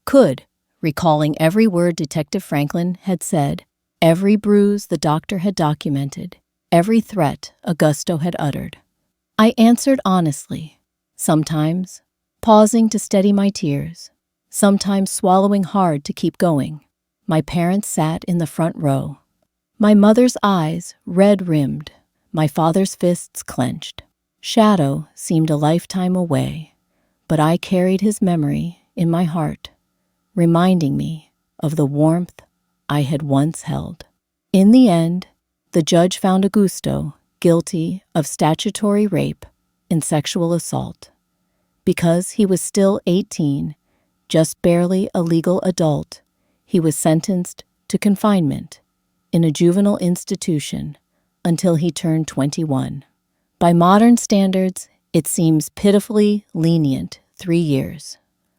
could, recalling every word Detective Franklin had said, every bruise the doctor had documented, every threat Augusto had uttered. I answered honestly, sometimes pausing to steady my tears, sometimes swallowing hard to keep going. My parents sat in the front row. My mother's eyes red-rimmed, my father's fists clenched. Shadow seemed a lifetime away, but I carried his memory in my heart, reminding me of the warmth I had once held. In the end, the judge found Augusto guilty of statutory rape and sexual assault. Because he was still 18, just barely a legal adult, he was sentenced to confinement in a juvenile institution until he turned 21. By modern standards, it seems pitifully lenient 3 years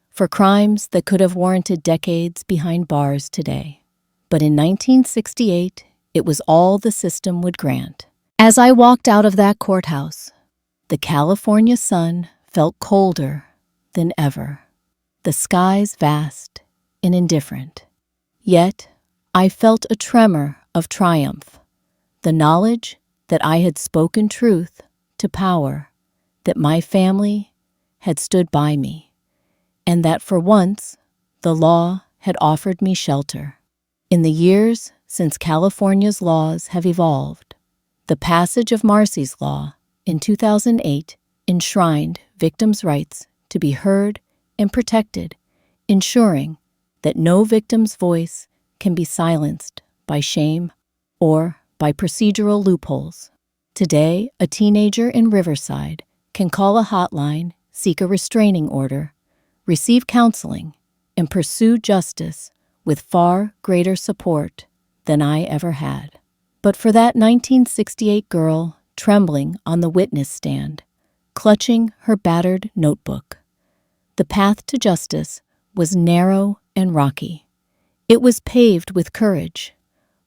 for crimes that could have warranted decades behind bars today. But in 1968, it was all the system would grant. As I walked out of that courthouse, the California sun felt colder than ever, the skies vast and indifferent. Yet, I felt a tremor of triumph, the knowledge that I had spoken truth to power, that my family had stood by me, and that for once the law had offered me shelter. In the years since California's laws have evolved, the passage of Marsy's Law in 2008 enshrined victims' rights to be heard and protected, ensuring that no victim's voice can be silenced by shame or by procedural loopholes. Today, a teenager in Riverside can call a hotline, seek a restraining order, receive counseling, and pursue justice with far greater support than I ever had. But for that 1968 girl trembling on the witness stand, clutching her battered notebook, the path to justice was narrow and rocky. It was paved with courage,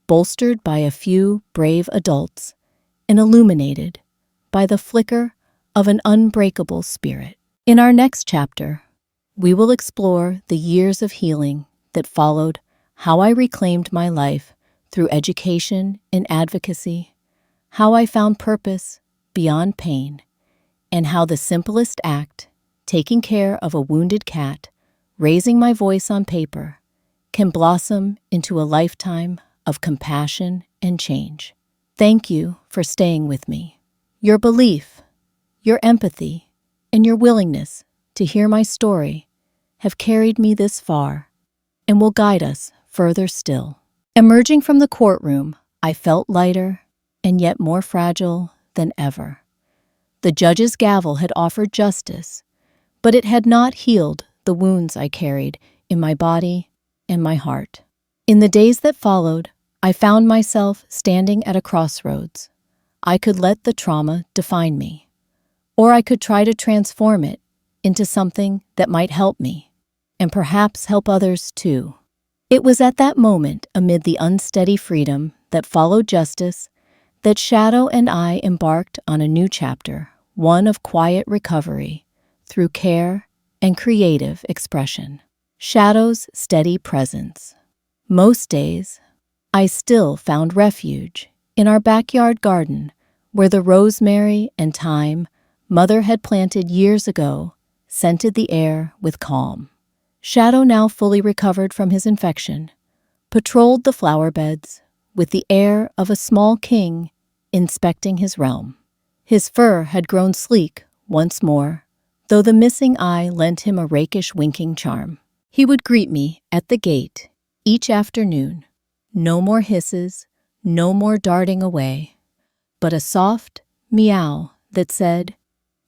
bolstered by a few brave adults, and illuminated by the flicker of an unbreakable spirit. In our next chapter, we will explore the years of healing that followed, how I reclaimed my life through education and advocacy, how I found purpose beyond pain, and how the simplest act, taking care of a wounded cat, raising my voice on paper, can blossom into a lifetime of compassion and change. Thank you for staying with me. Your belief, your empathy, and your willingness to hear my story have carried me this far and will guide us further still. Emerging from the courtroom, I felt lighter and yet more fragile than ever. The judge's gavel had offered justice, but it had not healed the wounds I carried in my body and my heart. In the days that followed, I found myself standing at a crossroads. I could let the trauma define me, or I could try to transform it into something that might help me, and perhaps help others too. It was at that moment, amid the unsteady freedom that followed justice, that Shadow and I embarked on a new chapter, one of quiet recovery through care and creative expression. Shadow's steady presence. Most days, I still found refuge in our backyard garden where the rosemary and thyme Mother had planted years ago scented the air with calm. Shadow, now fully recovered from his infection, patrolled the flower beds with the air of a small king inspecting his realm. His fur had grown sleek once more, though the missing eye lent him a rakish winking charm. He would greet me at the gate each afternoon. No more hisses, no more darting away, but a soft meow that said,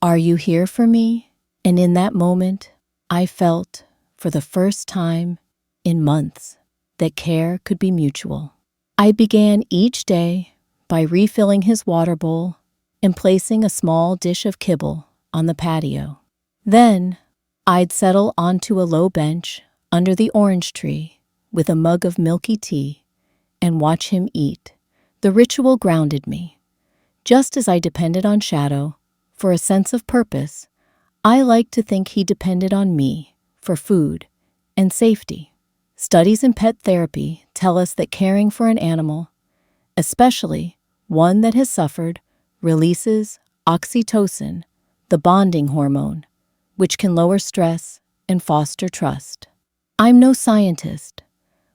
"Are you here for me?" And in that moment, I felt, for the first time in months, that care could be mutual. I began each day by refilling his water bowl and placing a small dish of kibble on the patio. Then, I'd settle onto a low bench under the orange tree with a mug of milky tea and watch him eat. The ritual grounded me. Just as I depended on Shadow for a sense of purpose, I like to think he depended on me for food and safety. Studies in pet therapy tell us that caring for an animal, especially one that has suffered, releases oxytocin, the bonding hormone, which can lower stress and foster trust. I'm no scientist,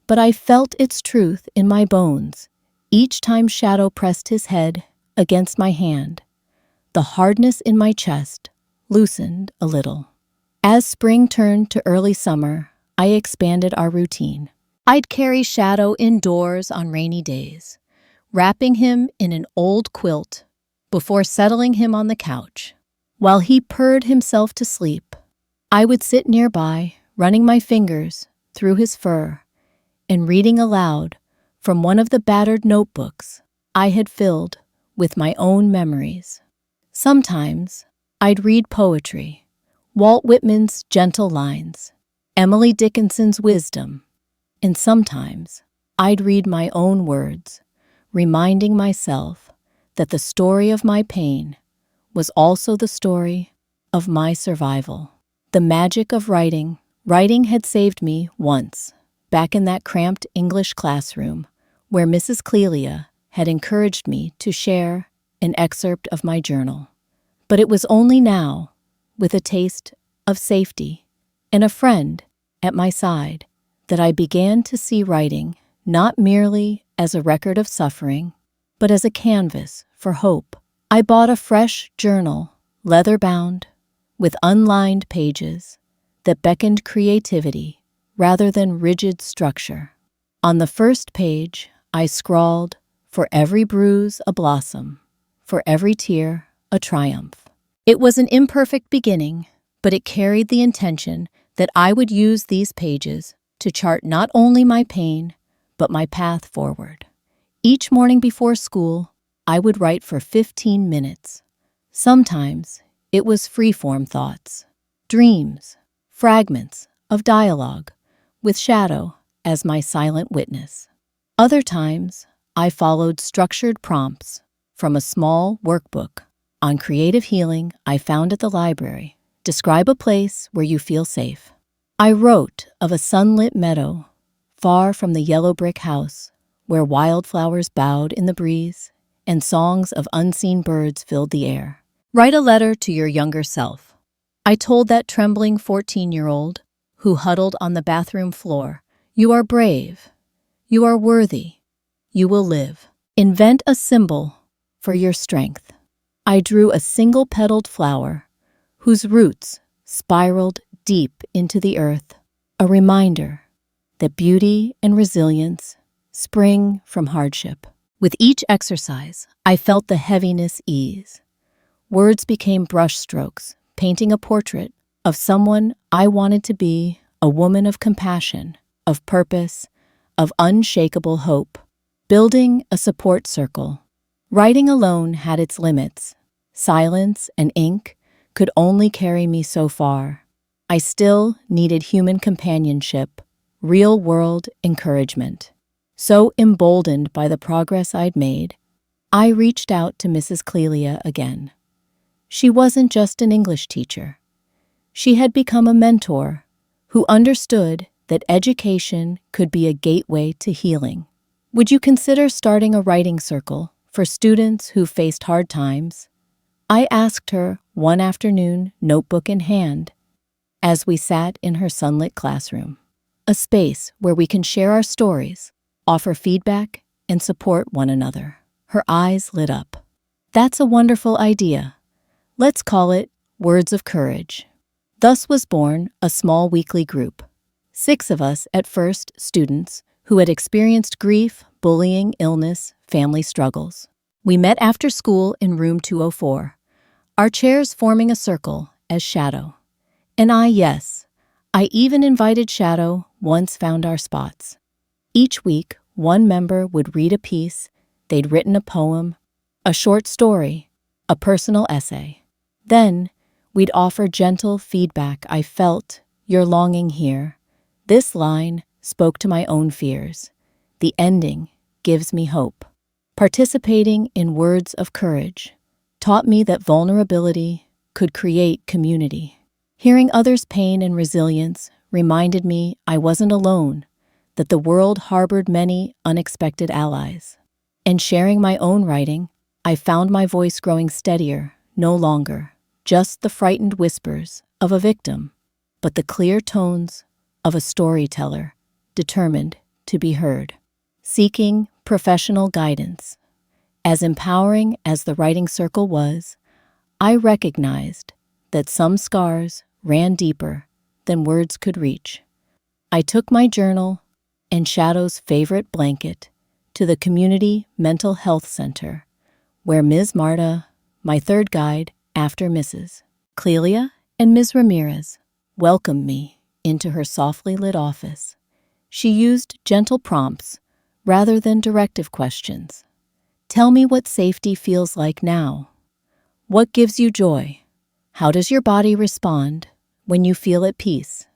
but I felt its truth in my bones each time Shadow pressed his head against my hand. The hardness in my chest loosened a little. As spring turned to early summer, I expanded our routine. I'd carry Shadow indoors on rainy days, wrapping him in an old quilt before settling him on the couch. While he purred himself to sleep, I would sit nearby, running my fingers through his fur and reading aloud from one of the battered notebooks I had filled with my own memories. Sometimes I'd read poetry, Walt Whitman's gentle lines, Emily Dickinson's wisdom, and sometimes I'd read my own words, reminding myself that the story of my pain was also the story of my survival. The magic of writing. Writing had saved me once, back in that cramped English classroom where Mrs. Clelia had encouraged me to share an excerpt of my journal. But it was only now, with a taste of safety and a friend at my side, that I began to see writing not merely as a record of suffering, but as a canvas for hope. I bought a fresh journal, leather-bound, with unlined pages that beckoned creativity rather than rigid structure. On the first page, I scrawled, "For every bruise, a blossom. For every tear, a triumph." It was an imperfect beginning, but it carried the intention that I would use these pages to chart not only my pain, but my path forward. Each morning before school, I would write for 15 minutes. Sometimes it was free-form thoughts, dreams, fragments of dialogue, with Shadow as my silent witness. Other times, I followed structured prompts from a small workbook on creative healing I found at the library. Describe a place where you feel safe. I wrote of a sunlit meadow, far from the yellow brick house, where wildflowers bowed in the breeze and songs of unseen birds filled the air. Write a letter to your younger self. I told that trembling 14-year-old who huddled on the bathroom floor, "You are brave. You are worthy. You will live." Invent a symbol for your strength. I drew a single-petaled flower whose roots spiraled deep into the earth, a reminder that beauty and resilience spring from hardship. With each exercise, I felt the heaviness ease. Words became brushstrokes, painting a portrait of someone I wanted to be, a woman of compassion, of purpose, of unshakable hope. Building a support circle. Writing alone had its limits. Silence and ink could only carry me so far. I still needed human companionship, real-world encouragement. So emboldened by the progress I'd made, I reached out to Mrs. Clelia again. She wasn't just an English teacher. She had become a mentor who understood that education could be a gateway to healing. Would you consider starting a writing circle for students who faced hard times? I asked her one afternoon, notebook in hand, as we sat in her sunlit classroom. A space where we can share our stories, offer feedback, and support one another. Her eyes lit up. That's a wonderful idea. Let's call it Words of Courage. Thus was born a small weekly group. 6 of us at first, students who had experienced grief, bullying, illness, family struggles. We met after school in room 204, our chairs forming a circle as Shadow. And I even invited Shadow once found our spots. Each week, one member would read a piece they'd written, a poem, a short story, a personal essay. Then, we'd offer gentle feedback. I felt your longing here. This line spoke to my own fears. The ending gives me hope. Participating in Words of Courage taught me that vulnerability could create community. Hearing others' pain and resilience reminded me I wasn't alone, that the world harbored many unexpected allies. And sharing my own writing, I found my voice growing steadier, no longer just the frightened whispers of a victim, but the clear tones of a storyteller determined to be heard. Seeking professional guidance. As empowering as the writing circle was, I recognized that some scars ran deeper than words could reach. I took my journal and Shadow's favorite blanket to the Community Mental Health Center, where Ms. Marta, my third guide after Mrs. Clelia and Ms. Ramirez, welcomed me into her softly lit office. She used gentle prompts rather than directive questions. Tell me what safety feels like now. What gives you joy? How does your body respond when you feel at peace?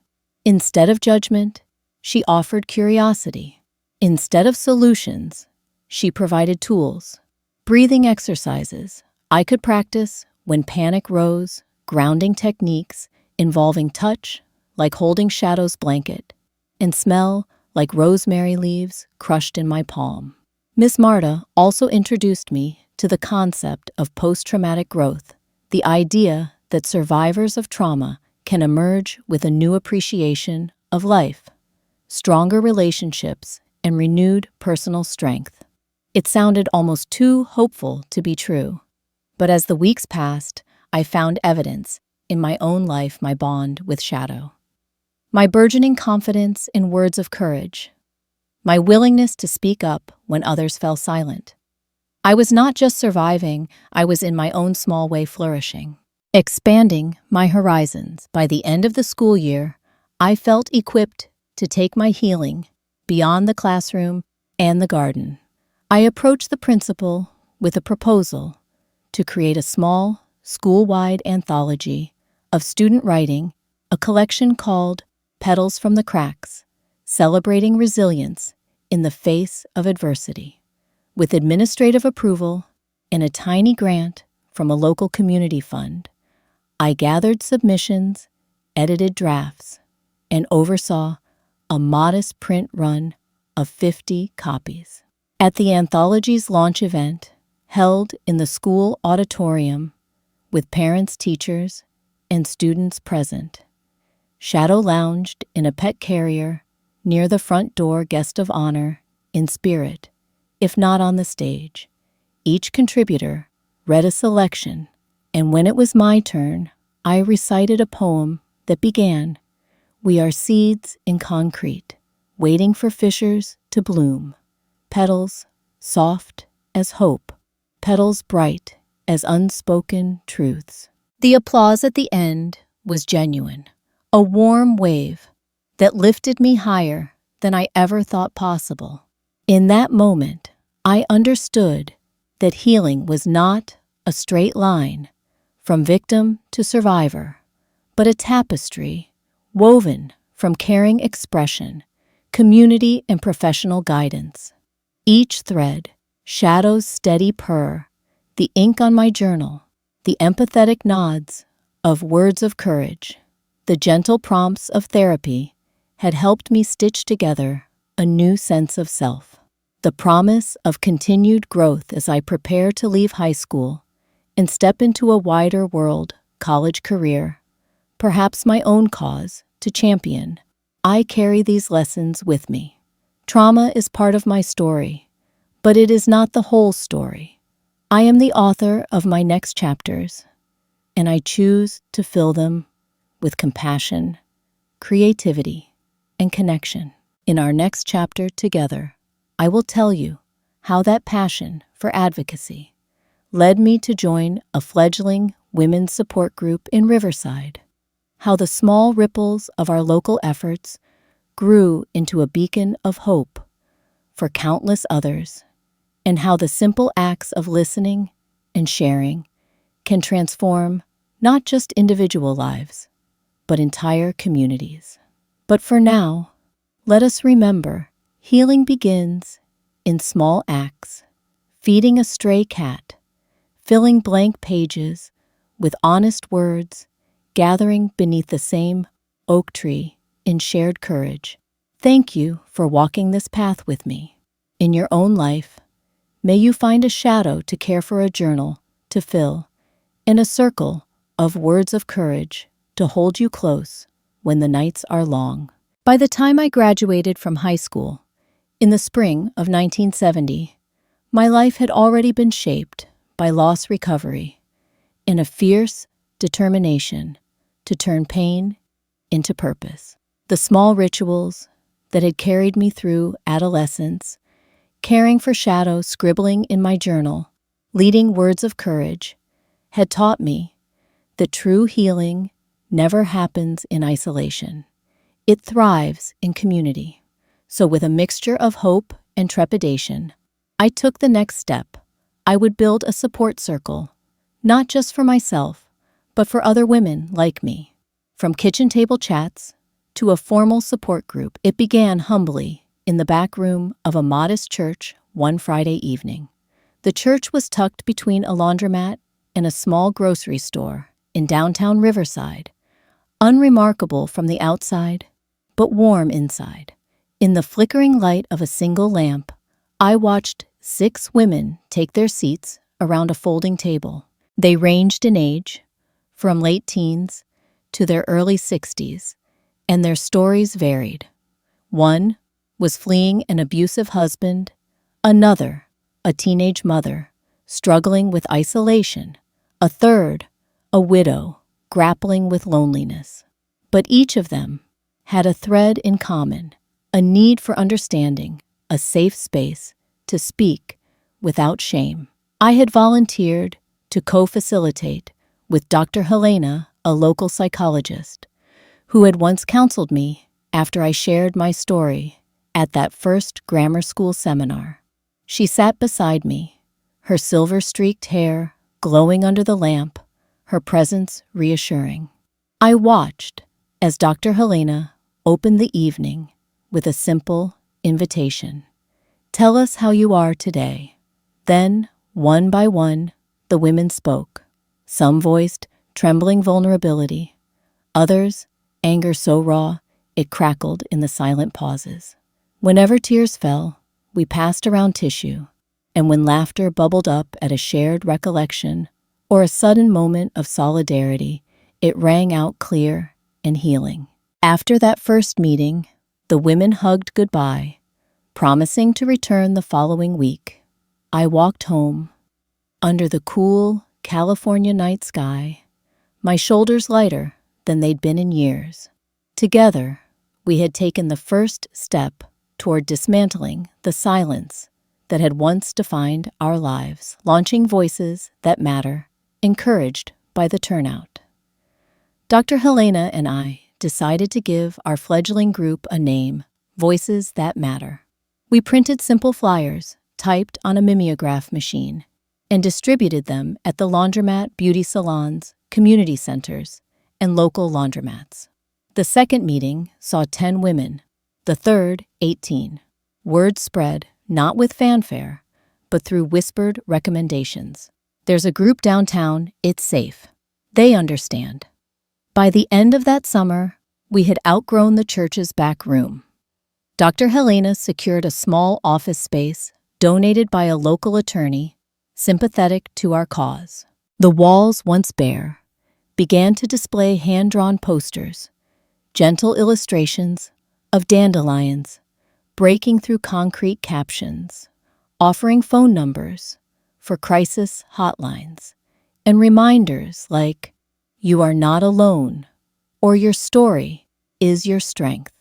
Instead of judgment, she offered curiosity. Instead of solutions, she provided tools. Breathing exercises I could practice when panic rose, grounding techniques involving touch, like holding Shadow's blanket, and smell, like rosemary leaves crushed in my palm. Miss Marta also introduced me to the concept of post-traumatic growth, the idea that survivors of trauma can emerge with a new appreciation of life, stronger relationships, and renewed personal strength. It sounded almost too hopeful to be true. But as the weeks passed, I found evidence in my own life, my bond with Shadow. My burgeoning confidence in Words of Courage. My willingness to speak up when others fell silent. I was not just surviving, I was in my own small way flourishing. Expanding my horizons. By the end of the school year, I felt equipped to take my healing beyond the classroom and the garden. I approached the principal with a proposal to create a small, school-wide anthology of student writing, a collection called Petals from the Cracks, celebrating resilience in the face of adversity. With administrative approval and a tiny grant from a local community fund, I gathered submissions, edited drafts, and oversaw a modest print run of 50 copies. At the anthology's launch event, held in the school auditorium with parents, teachers, and students present, Shadow lounged in a pet carrier near the front door, guest of honor in spirit, if not on the stage. Each contributor read a selection, and when it was my turn, I recited a poem that began, "We are seeds in concrete, waiting for fissures to bloom. Petals soft as hope, petals bright as unspoken truths." The applause at the end was genuine, a warm wave that lifted me higher than I ever thought possible. In that moment, I understood that healing was not a straight line from victim to survivor, but a tapestry woven from caring expression, community, and professional guidance. Each thread Shadow's steady purr, the ink on my journal, the empathetic nods of words of courage, the gentle prompts of therapy had helped me stitch together a new sense of self. The promise of continued growth as I prepare to leave high school and step into a wider world, college career, perhaps my own cause to champion. I carry these lessons with me. Trauma is part of my story, but it is not the whole story. I am the author of my next chapters, and I choose to fill them with compassion, creativity, and connection. In our next chapter together, I will tell you how that passion for advocacy led me to join a fledgling women's support group in Riverside, how the small ripples of our local efforts grew into a beacon of hope for countless others, and how the simple acts of listening and sharing can transform not just individual lives, but entire communities. But for now, let us remember, healing begins in small acts, feeding a stray cat, filling blank pages with honest words, gathering beneath the same oak tree in shared courage. Thank you for walking this path with me. In your own life, may you find a shadow to care for, a journal to fill, and a circle of words of courage to hold you close when the nights are long. By the time I graduated from high school, in the spring of 1970, my life had already been shaped by loss recovery and a fierce determination to turn pain into purpose. The small rituals that had carried me through adolescence, caring for Shadow, scribbling in my journal, leading words of courage, had taught me that true healing never happens in isolation. It thrives in community. So with a mixture of hope and trepidation, I took the next step. I would build a support circle, not just for myself, but for other women like me. From kitchen table chats to a formal support group, it began humbly in the back room of a modest church one Friday evening. The church was tucked between a laundromat and a small grocery store in downtown Riverside, unremarkable from the outside, but warm inside. In the flickering light of a single lamp, I watched 6 women take their seats around a folding table. They ranged in age, from late teens to their early 60s, and their stories varied. One was fleeing an abusive husband, another, a teenage mother, struggling with isolation, a third, a widow, grappling with loneliness. But each of them had a thread in common, a need for understanding, a safe space to speak without shame. I had volunteered to co-facilitate with Dr. Helena, a local psychologist, who had once counseled me after I shared my story at that first grammar school seminar. She sat beside me, her silver-streaked hair glowing under the lamp, her presence reassuring. I watched as Dr. Helena opened the evening with a simple invitation. Tell us how you are today. Then, one by one, the women spoke. Some voiced trembling vulnerability, others anger so raw it crackled in the silent pauses. Whenever tears fell, we passed around tissue, and when laughter bubbled up at a shared recollection or a sudden moment of solidarity, it rang out clear and healing. After that first meeting, the women hugged goodbye, promising to return the following week. I walked home, under the cool California night sky, my shoulders lighter than they'd been in years. Together, we had taken the first step toward dismantling the silence that had once defined our lives, launching voices that matter, encouraged by the turnout. Dr. Helena and I decided to give our fledgling group a name, Voices That Matter. We printed simple flyers, typed on a mimeograph machine, and distributed them at the laundromat, beauty salons, community centers, and local laundromats. The second meeting saw 10 women, the third 18. Word spread, not with fanfare, but through whispered recommendations. There's a group downtown, it's safe. They understand. By the end of that summer, we had outgrown the church's back room. Dr. Helena secured a small office space donated by a local attorney, sympathetic to our cause. The walls, once bare, began to display hand-drawn posters, gentle illustrations of dandelions, breaking through concrete captions, offering phone numbers for crisis hotlines, and reminders like, "You are not alone," or "Your story is your strength."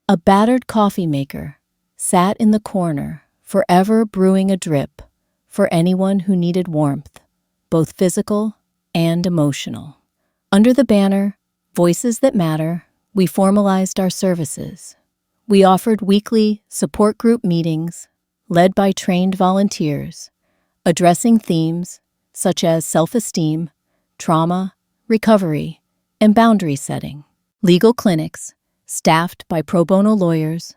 A battered coffee maker sat in the corner, forever brewing a drip for anyone who needed warmth, both physical and emotional. Under the banner, Voices That Matter, we formalized our services. We offered weekly support group meetings led by trained volunteers, addressing themes such as self-esteem, trauma, recovery, and boundary setting. Legal clinics, staffed by pro bono lawyers,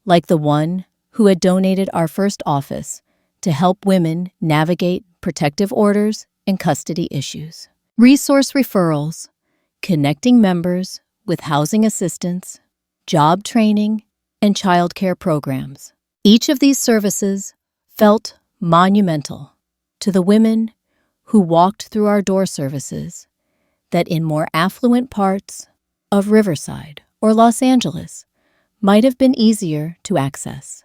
like the one who had donated our first office to help women navigate protective orders and custody issues. Resource referrals, connecting members with housing assistance, job training, and childcare programs. Each of these services felt monumental to the women who walked through our door services that in more affluent parts of Riverside or Los Angeles might have been easier to access.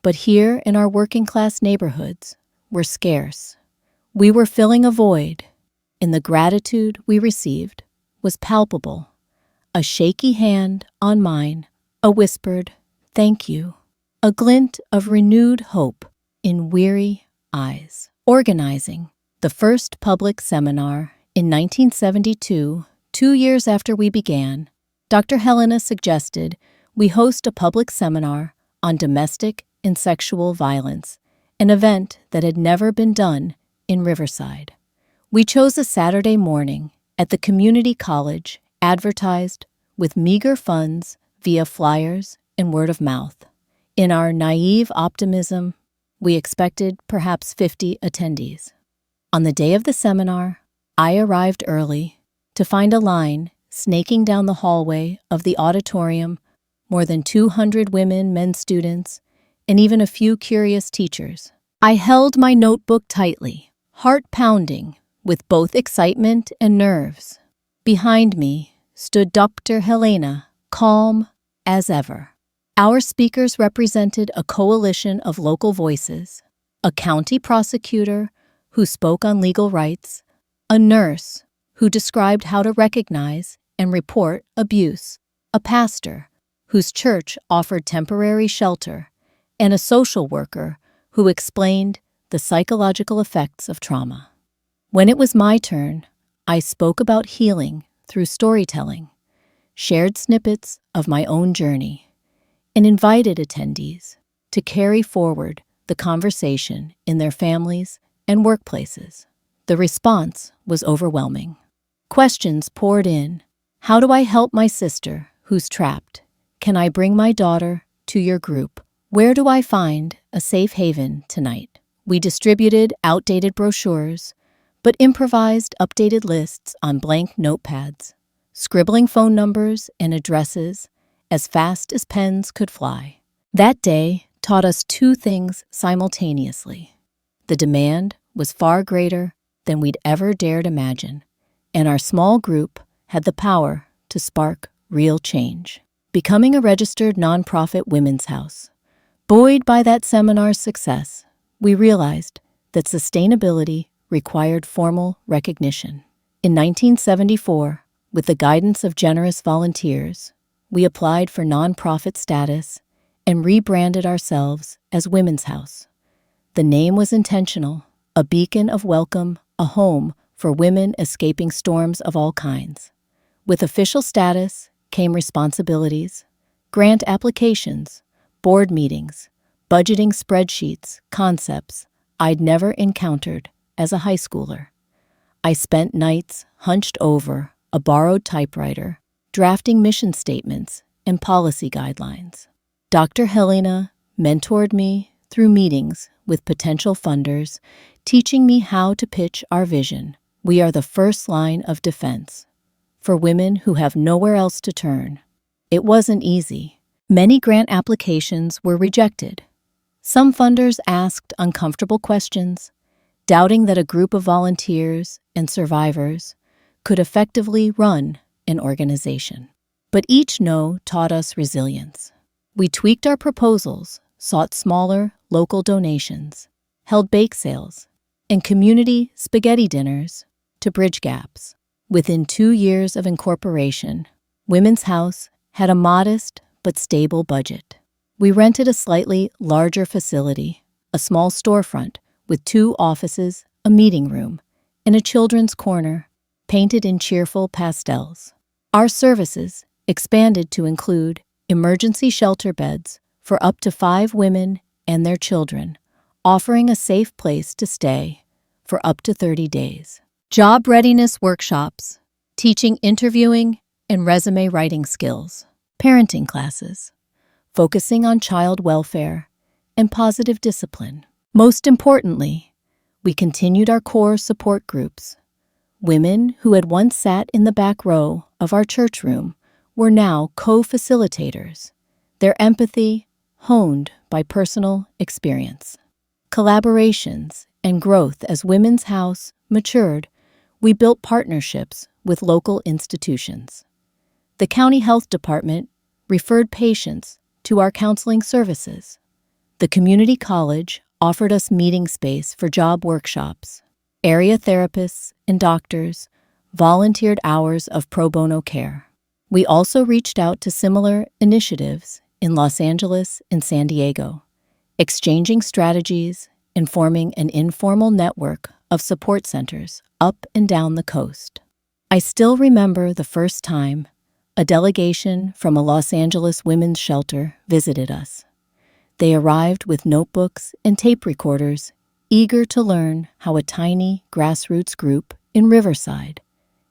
But here in our working-class neighborhoods were scarce. We were filling a void, and the gratitude we received was palpable. A shaky hand on mine, a whispered, "Thank you," a glint of renewed hope in weary eyes. Organizing the first public seminar in 1972, 2 years after we began, Dr. Helena suggested we host a public seminar on domestic and sexual violence, an event that had never been done in Riverside. We chose a Saturday morning at the community college, advertised with meager funds via flyers and word of mouth. In our naive optimism, we expected perhaps 50 attendees. On the day of the seminar, I arrived early to find a line snaking down the hallway of the auditorium, more than 200 women, men students, and even a few curious teachers. I held my notebook tightly, heart pounding with both excitement and nerves. Behind me stood Dr. Helena, calm as ever. Our speakers represented a coalition of local voices, a county prosecutor who spoke on legal rights, a nurse who described how to recognize and report abuse, a pastor whose church offered temporary shelter, and a social worker who explained the psychological effects of trauma. When it was my turn, I spoke about healing through storytelling, shared snippets of my own journey, and invited attendees to carry forward the conversation in their families and workplaces. The response was overwhelming. Questions poured in. How do I help my sister who's trapped? Can I bring my daughter to your group? Where do I find a safe haven tonight? We distributed outdated brochures, but improvised updated lists on blank notepads, scribbling phone numbers and addresses as fast as pens could fly. That day taught us two things simultaneously. The demand was far greater than we'd ever dared imagine, and our small group had the power to spark real change. Becoming a registered nonprofit women's house. Buoyed by that seminar's success, we realized that sustainability required formal recognition. In 1974, with the guidance of generous volunteers, we applied for nonprofit status and rebranded ourselves as Women's House. The name was intentional, a beacon of welcome, a home for women escaping storms of all kinds. With official status came responsibilities, grant applications, board meetings, budgeting spreadsheets, concepts I'd never encountered as a high schooler. I spent nights hunched over a borrowed typewriter, drafting mission statements and policy guidelines. Dr. Helena mentored me through meetings with potential funders, teaching me how to pitch our vision. We are the first line of defense for women who have nowhere else to turn. It wasn't easy. Many grant applications were rejected. Some funders asked uncomfortable questions, doubting that a group of volunteers and survivors could effectively run an organization. But each no taught us resilience. We tweaked our proposals, sought smaller, local donations, held bake sales, and community spaghetti dinners to bridge gaps. Within 2 years of incorporation, Women's House had a modest but stable budget. We rented a slightly larger facility, a small storefront with 2 offices, a meeting room, and a children's corner, painted in cheerful pastels. Our services expanded to include emergency shelter beds for up to 5 women and their children, offering a safe place to stay for up to 30 days. Job readiness workshops, teaching interviewing and resume writing skills. Parenting classes, focusing on child welfare and positive discipline. Most importantly, we continued our core support groups. Women who had once sat in the back row of our church room were now co-facilitators, their empathy honed by personal experience. Collaborations and growth. As Women's House matured, we built partnerships with local institutions. The county health department referred patients to our counseling services. The community college offered us meeting space for job workshops. Area therapists and doctors volunteered hours of pro bono care. We also reached out to similar initiatives in Los Angeles and San Diego, exchanging strategies and forming an informal network of support centers up and down the coast. I still remember the first time a delegation from a Los Angeles women's shelter visited us. They arrived with notebooks and tape recorders, eager to learn how a tiny grassroots group in Riverside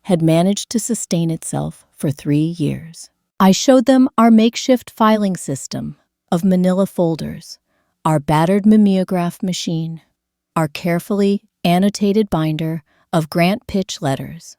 had managed to sustain itself for 3 years. I showed them our makeshift filing system of manila folders, our battered mimeograph machine, our carefully annotated binder of grant pitch letters.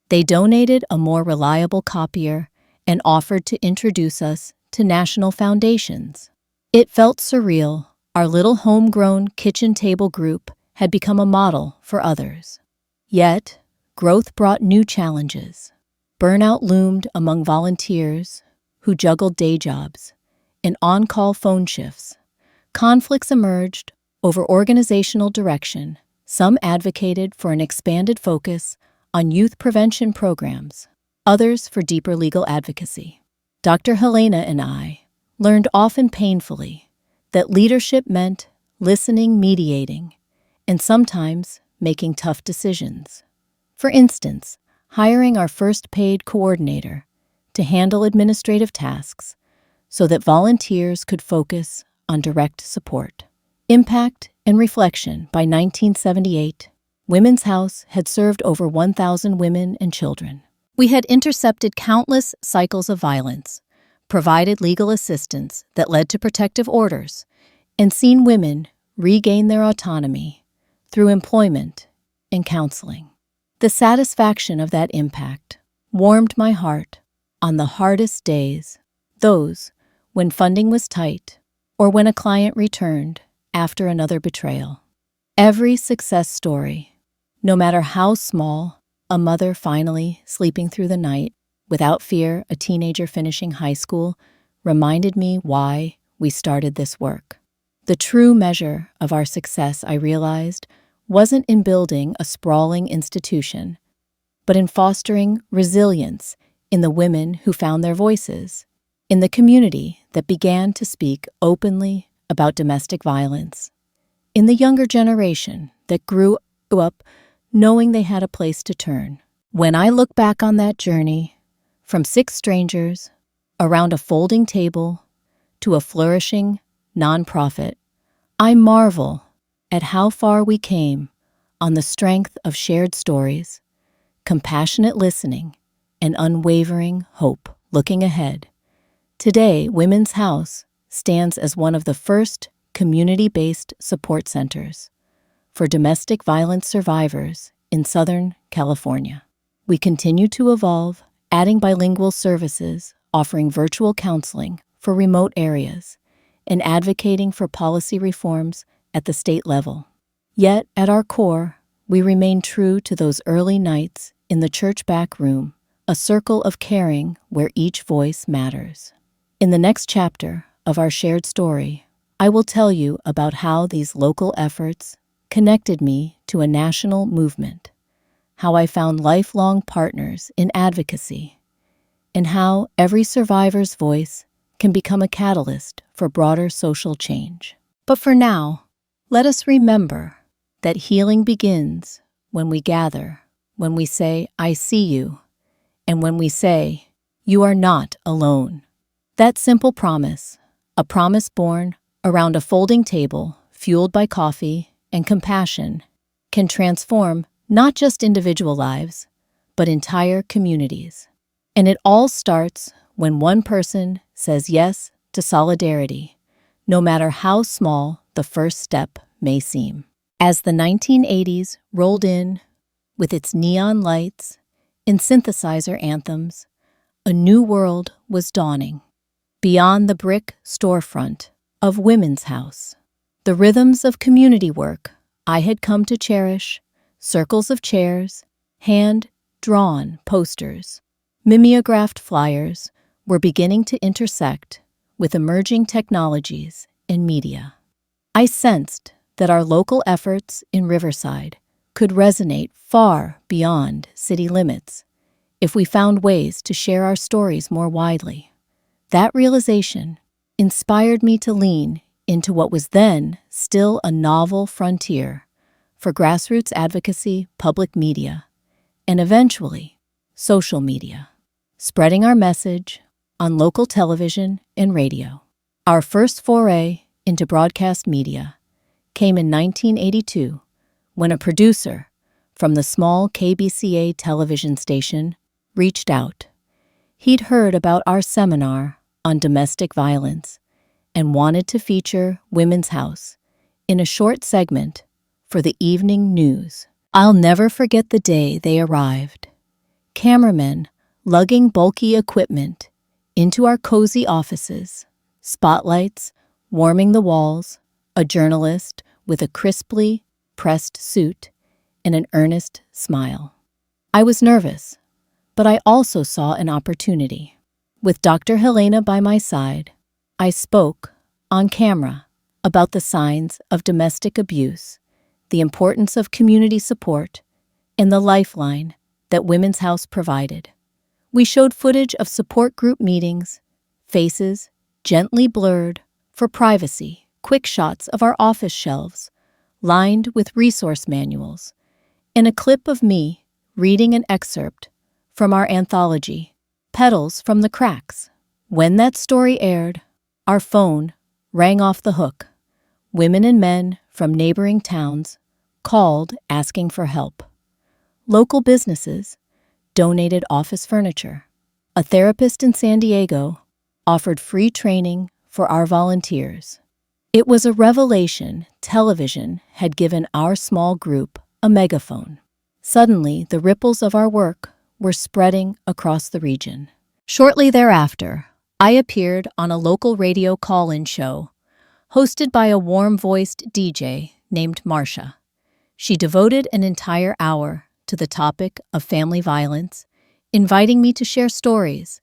They donated a more reliable copier and offered to introduce us to national foundations. It felt surreal. Our little homegrown kitchen table group had become a model for others. Yet, growth brought new challenges. Burnout loomed among volunteers who juggled day jobs and on-call phone shifts. Conflicts emerged over organizational direction. Some advocated for an expanded focus on youth prevention programs, others for deeper legal advocacy. Dr. Helena and I learned often painfully that leadership meant listening, mediating, and sometimes making tough decisions. For instance, hiring our first paid coordinator to handle administrative tasks so that volunteers could focus on direct support. Impact and reflection. By 1978, Women's House had served over 1,000 women and children. We had intercepted countless cycles of violence, provided legal assistance that led to protective orders, and seen women regain their autonomy through employment and counseling. The satisfaction of that impact warmed my heart on the hardest days, those when funding was tight or when a client returned after another betrayal. Every success story, no matter how small, a mother finally sleeping through the night without fear, a teenager finishing high school, reminded me why we started this work. The true measure of our success, I realized, wasn't in building a sprawling institution, but in fostering resilience in the women who found their voices, in the community that began to speak openly about domestic violence, in the younger generation that grew up knowing they had a place to turn. When I look back on that journey, from 6 strangers around a folding table to a flourishing nonprofit, I marvel at how far we came on the strength of shared stories, compassionate listening, and unwavering hope. Looking ahead, today Women's House stands as one of the first community-based support centers for domestic violence survivors in Southern California. We continue to evolve, adding bilingual services, offering virtual counseling for remote areas, and advocating for policy reforms at the state level. Yet, at our core, we remain true to those early nights in the church back room, a circle of caring where each voice matters. In the next chapter of our shared story, I will tell you about how these local efforts connected me to a national movement, how I found lifelong partners in advocacy, and how every survivor's voice can become a catalyst for broader social change. But for now, let us remember that healing begins when we gather, when we say, "I see you," and when we say, "You are not alone." That simple promise, a promise born around a folding table fueled by coffee and compassion, can transform not just individual lives, but entire communities. And it all starts when one person says yes to solidarity, no matter how small the first step may seem. As the 1980s rolled in with its neon lights and synthesizer anthems, a new world was dawning. Beyond the brick storefront of Women's House, the rhythms of community work I had come to cherish, circles of chairs, hand-drawn posters, mimeographed flyers, were beginning to intersect with emerging technologies and media. I sensed that our local efforts in Riverside could resonate far beyond city limits if we found ways to share our stories more widely. That realization inspired me to lean into what was then still a novel frontier for grassroots advocacy, public media, and eventually social media, spreading our message on local television and radio. Our first foray into broadcast media came in 1982 when a producer from the small KBCA television station reached out. He'd heard about our seminar on domestic violence and wanted to feature Women's House in a short segment for the evening news. I'll never forget the day they arrived. Cameramen lugging bulky equipment into our cozy offices, spotlights warming the walls, a journalist with a crisply pressed suit and an earnest smile. I was nervous, but I also saw an opportunity. With Dr. Helena by my side, I spoke, on camera, about the signs of domestic abuse, the importance of community support, and the lifeline that Women's House provided. We showed footage of support group meetings, faces gently blurred for privacy, quick shots of our office shelves, lined with resource manuals, and a clip of me reading an excerpt from our anthology, Petals from the Cracks. When that story aired, our phone rang off the hook. Women and men from neighboring towns called asking for help. Local businesses donated office furniture. A therapist in San Diego offered free training for our volunteers. It was a revelation television had given our small group a megaphone. Suddenly, the ripples of our work were spreading across the region. Shortly thereafter, I appeared on a local radio call-in show, hosted by a warm-voiced DJ named Marcia. She devoted an entire hour to the topic of family violence, inviting me to share stories,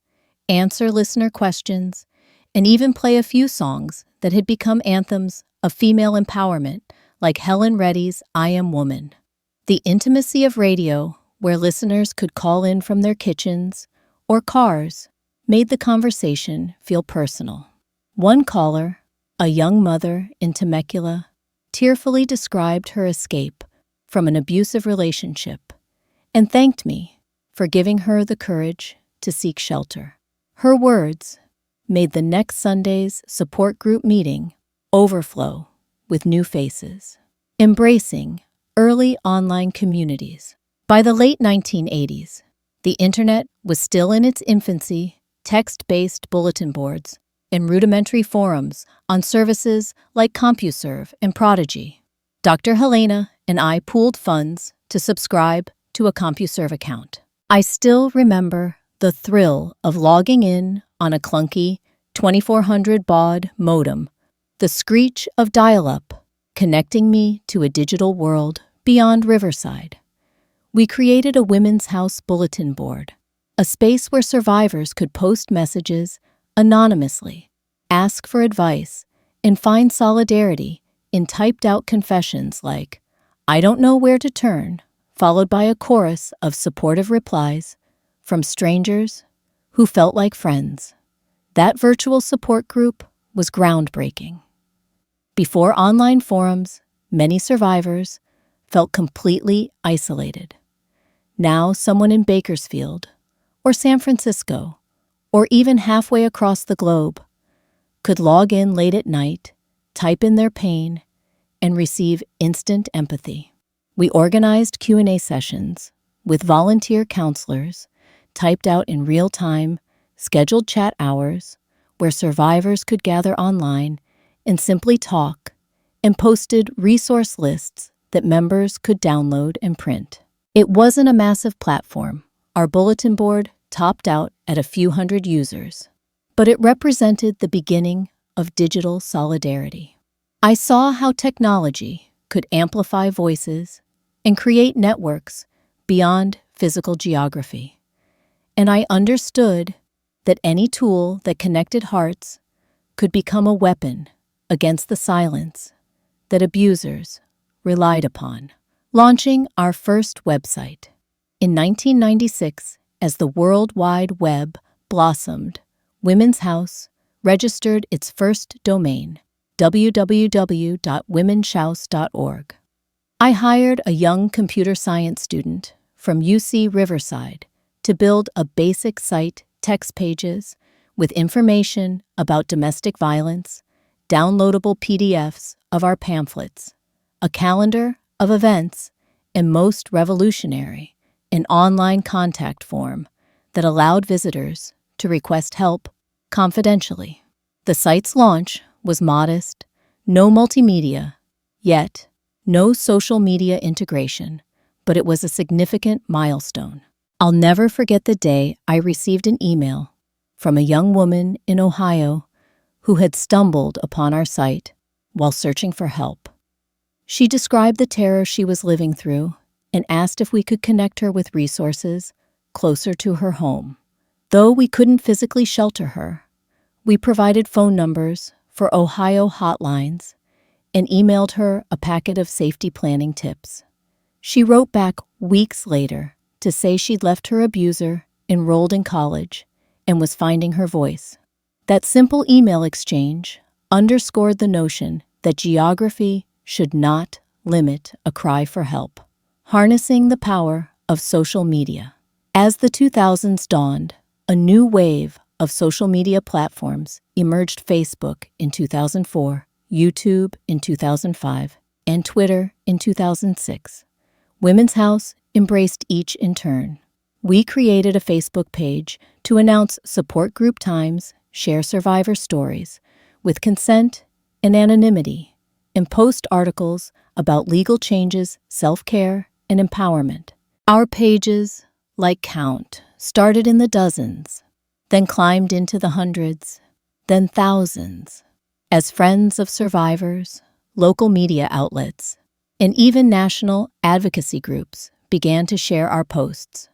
answer listener questions, and even play a few songs that had become anthems of female empowerment, like Helen Reddy's I Am Woman. The intimacy of radio, where listeners could call in from their kitchens or cars, made the conversation feel personal. One caller, a young mother in Temecula, tearfully described her escape from an abusive relationship and thanked me for giving her the courage to seek shelter. Her words made the next Sunday's support group meeting overflow with new faces, embracing early online communities. By the late 1980s, the internet was still in its infancy. Text-based bulletin boards and rudimentary forums on services like CompuServe and Prodigy. Dr. Helena and I pooled funds to subscribe to a CompuServe account. I still remember the thrill of logging in on a clunky 2400 baud modem, the screech of dial-up connecting me to a digital world beyond Riverside. We created a Women's House bulletin board, a space where survivors could post messages anonymously, ask for advice, and find solidarity in typed-out confessions like, "I don't know where to turn," followed by a chorus of supportive replies from strangers who felt like friends. That virtual support group was groundbreaking. Before online forums, many survivors felt completely isolated. Now someone in Bakersfield, or San Francisco, or even halfway across the globe, could log in late at night, type in their pain, and receive instant empathy. We organized Q&A sessions with volunteer counselors, typed out in real time, scheduled chat hours where survivors could gather online and simply talk, and posted resource lists that members could download and print. It wasn't a massive platform. Our bulletin board topped out at a few hundred users, but it represented the beginning of digital solidarity. I saw how technology could amplify voices and create networks beyond physical geography. And I understood that any tool that connected hearts could become a weapon against the silence that abusers relied upon. Launching our first website. In 1996, as the World Wide Web blossomed, Women's House registered its first domain, www.womenshouse.org. I hired a young computer science student from UC Riverside to build a basic site, text pages, with information about domestic violence, downloadable PDFs of our pamphlets, a calendar of events, and most revolutionary, an online contact form that allowed visitors to request help confidentially. The site's launch was modest, no multimedia, yet no social media integration, but it was a significant milestone. I'll never forget the day I received an email from a young woman in Ohio who had stumbled upon our site while searching for help. She described the terror she was living through and asked if we could connect her with resources closer to her home. Though we couldn't physically shelter her, we provided phone numbers for Ohio hotlines and emailed her a packet of safety planning tips. She wrote back weeks later to say she'd left her abuser, enrolled in college, and was finding her voice. That simple email exchange underscored the notion that geography should not limit a cry for help. Harnessing the power of social media. As the 2000s dawned, a new wave of social media platforms emerged: Facebook in 2004, YouTube in 2005, and Twitter in 2006. Women's House embraced each in turn. We created a Facebook page to announce support group times, share survivor stories with consent and anonymity, and post articles about legal changes, self-care, and empowerment. Our pages, like count, started in the dozens, then climbed into the hundreds, then thousands, as friends of survivors, local media outlets, and even national advocacy groups began to share our posts.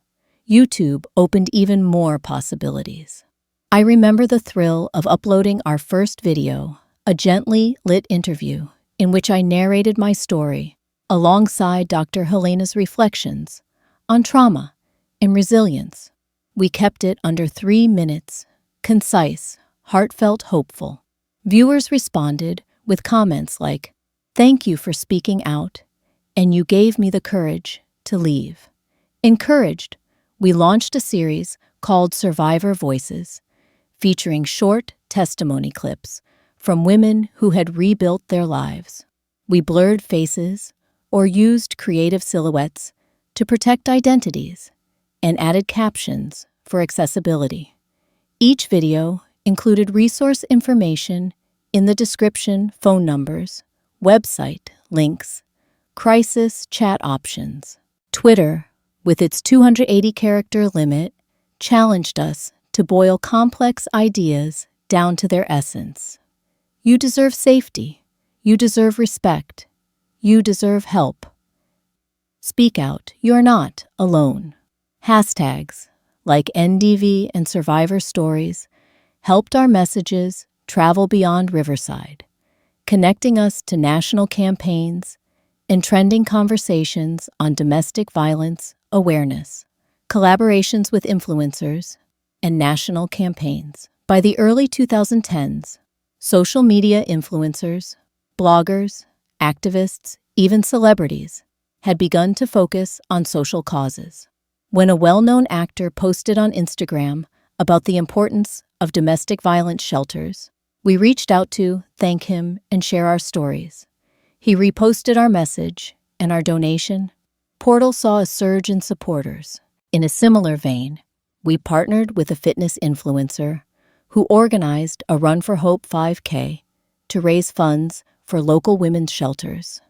YouTube opened even more possibilities. I remember the thrill of uploading our first video, a gently lit interview in which I narrated my story alongside Dr. Helena's reflections on trauma and resilience. We kept it under 3 minutes, concise, heartfelt, hopeful. Viewers responded with comments like, "Thank you for speaking out, and you gave me the courage to leave." Encouraged, we launched a series called Survivor Voices, featuring short testimony clips from women who had rebuilt their lives. We blurred faces or used creative silhouettes to protect identities and added captions for accessibility. Each video included resource information in the description, phone numbers, website links, crisis chat options. Twitter, with its 280-character limit, challenged us to boil complex ideas down to their essence. You deserve safety. You deserve respect. You deserve help. Speak out. You're not alone. Hashtags like NDV and Survivor Stories helped our messages travel beyond Riverside, connecting us to national campaigns and trending conversations on domestic violence awareness, collaborations with influencers, and national campaigns. By the early 2010s, social media influencers, bloggers, activists, even celebrities had begun to focus on social causes. When a well-known actor posted on Instagram about the importance of domestic violence shelters, we reached out to thank him and share our stories. He reposted our message, and our donation portal saw a surge in supporters. In a similar vein, we partnered with a fitness influencer who organized a Run for Hope 5K to raise funds for local women's shelters.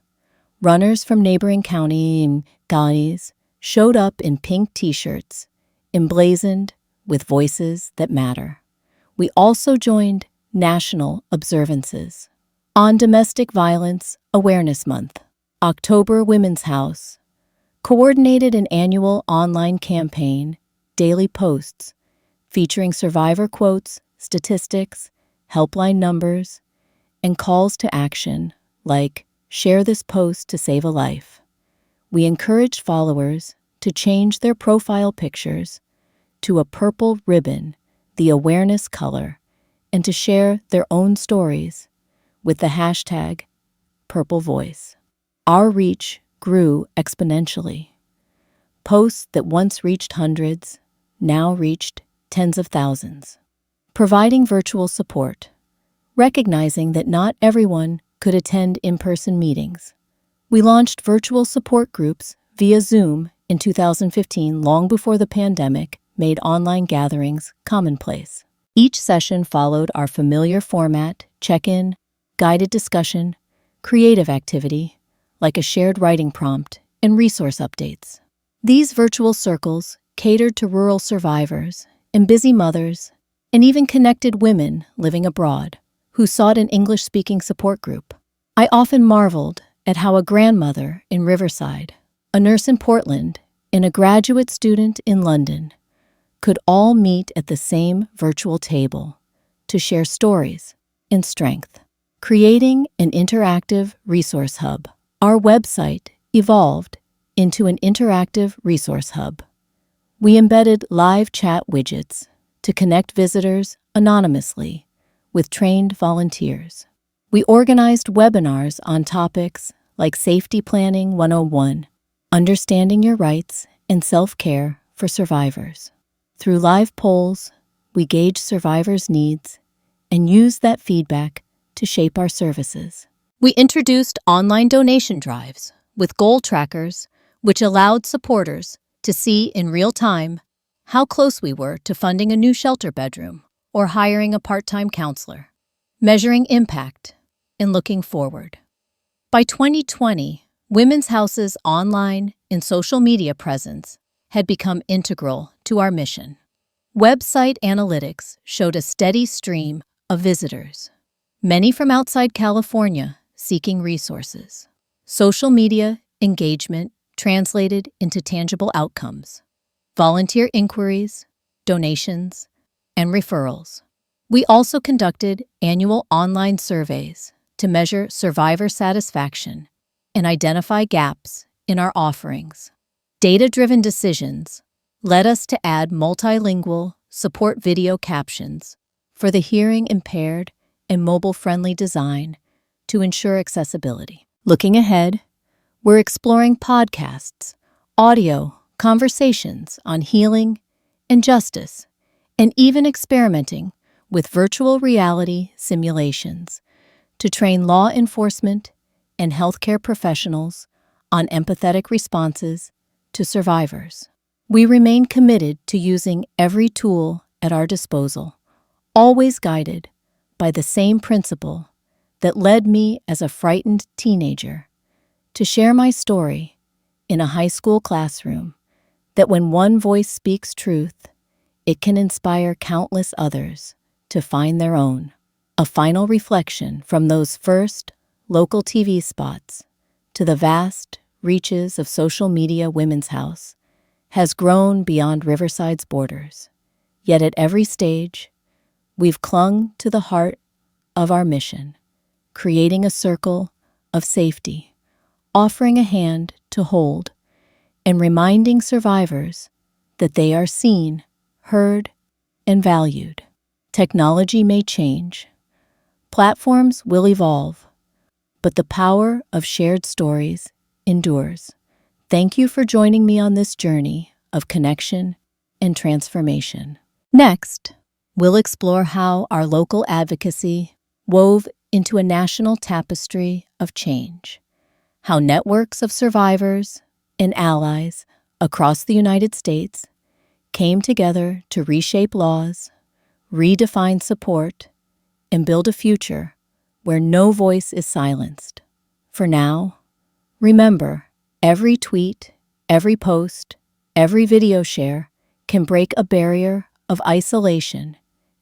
Runners from neighboring counties showed up in pink t-shirts, emblazoned with voices that matter. We also joined national observances. On Domestic Violence Awareness Month, October Women's House coordinated an annual online campaign, daily posts, featuring survivor quotes, statistics, helpline numbers, and calls to action like, share this post to save a life. We encouraged followers to change their profile pictures to a purple ribbon, the awareness color, and to share their own stories with the hashtag Purple Voice. Our reach grew exponentially. Posts that once reached hundreds now reached tens of thousands. Providing virtual support, recognizing that not everyone could attend in-person meetings. We launched virtual support groups via Zoom in 2015, long before the pandemic made online gatherings commonplace. Each session followed our familiar format: check-in, guided discussion, creative activity, like a shared writing prompt, and resource updates. These virtual circles catered to rural survivors and busy mothers, and even connected women living abroad who sought an English-speaking support group. I often marveled at how a grandmother in Riverside, a nurse in Portland, and a graduate student in London could all meet at the same virtual table to share stories and strength. Creating an interactive resource hub, our website evolved into an interactive resource hub. We embedded live chat widgets to connect visitors anonymously with trained volunteers. We organized webinars on topics like Safety Planning 101, Understanding Your Rights, and Self-Care for Survivors. Through live polls, we gauged survivors' needs and used that feedback to shape our services. We introduced online donation drives with goal trackers, which allowed supporters to see in real time how close we were to funding a new shelter bedroom or hiring a part-time counselor, measuring impact and looking forward. By 2020, Women's House's online and social media presence had become integral to our mission. Website analytics showed a steady stream of visitors, many from outside California seeking resources. Social media engagement translated into tangible outcomes: volunteer inquiries, donations, and referrals. We also conducted annual online surveys to measure survivor satisfaction and identify gaps in our offerings. Data-driven decisions led us to add multilingual support video captions for the hearing impaired and mobile-friendly design to ensure accessibility. Looking ahead, we're exploring podcasts, audio, conversations on healing and justice, and even experimenting with virtual reality simulations to train law enforcement and healthcare professionals on empathetic responses to survivors. We remain committed to using every tool at our disposal, always guided by the same principle that led me as a frightened teenager to share my story in a high school classroom, that when one voice speaks truth, it can inspire countless others to find their own. A final reflection from those first local TV spots to the vast reaches of social media Women's House has grown beyond Riverside's borders. Yet at every stage, we've clung to the heart of our mission, creating a circle of safety, offering a hand to hold, and reminding survivors that they are seen, heard, and valued. Technology may change, platforms will evolve, but the power of shared stories endures. Thank you for joining me on this journey of connection and transformation. Next, we'll explore how our local advocacy wove into a national tapestry of change, how networks of survivors and allies across the United States came together to reshape laws, redefine support, and build a future where no voice is silenced. For now, remember, every tweet, every post, every video share can break a barrier of isolation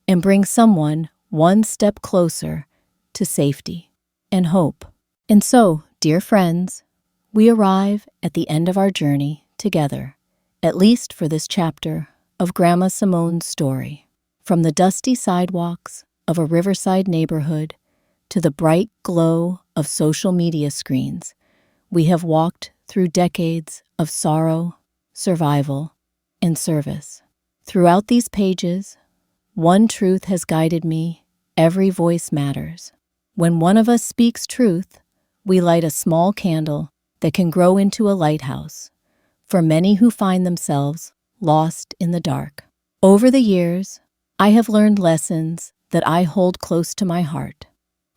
and bring someone one step closer to safety and hope. And so, dear friends, we arrive at the end of our journey together, at least for this chapter of Grandma Simone's story. From the dusty sidewalks of a riverside neighborhood to the bright glow of social media screens, we have walked through decades of sorrow, survival, and service. Throughout these pages, one truth has guided me: every voice matters. When one of us speaks truth, we light a small candle that can grow into a lighthouse for many who find themselves lost in the dark. Over the years, I have learned lessons that I hold close to my heart.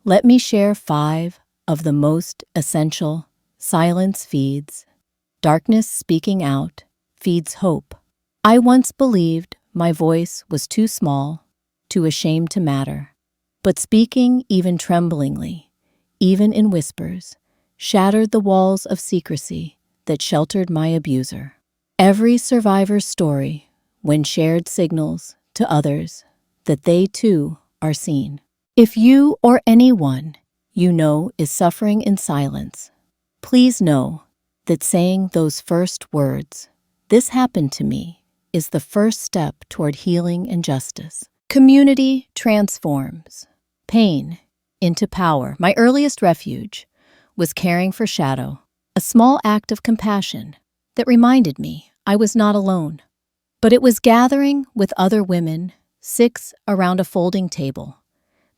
Let me share 5 of the most essential. Silence feeds. Darkness speaking out feeds hope. I once believed my voice was too small, too ashamed to matter. But speaking, even tremblingly, even in whispers, shattered the walls of secrecy that sheltered my abuser. Every survivor's story, when shared, signals to others that they too are seen. If you or anyone you know is suffering in silence, please know that saying those first words, "This happened to me," is the first step toward healing and justice. Community transforms pain into power. My earliest refuge was caring for Shadow, a small act of compassion that reminded me I was not alone. But it was gathering with other women, 6 around a folding table,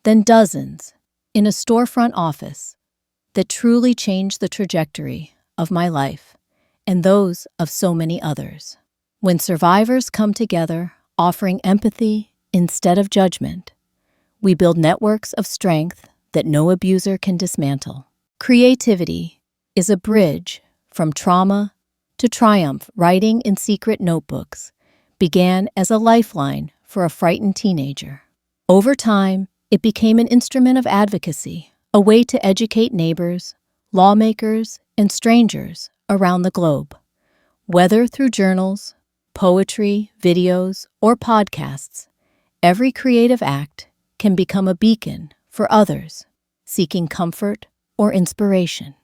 then dozens in a storefront office, that truly changed the trajectory of my life and those of so many others. When survivors come together, offering empathy instead of judgment, we build networks of strength that no abuser can dismantle. Creativity is a bridge from trauma to triumph. Writing in secret notebooks began as a lifeline for a frightened teenager. Over time, it became an instrument of advocacy, a way to educate neighbors, lawmakers, and strangers around the globe. Whether through journals, poetry, videos, or podcasts, every creative act can become a beacon for others seeking comfort or inspiration.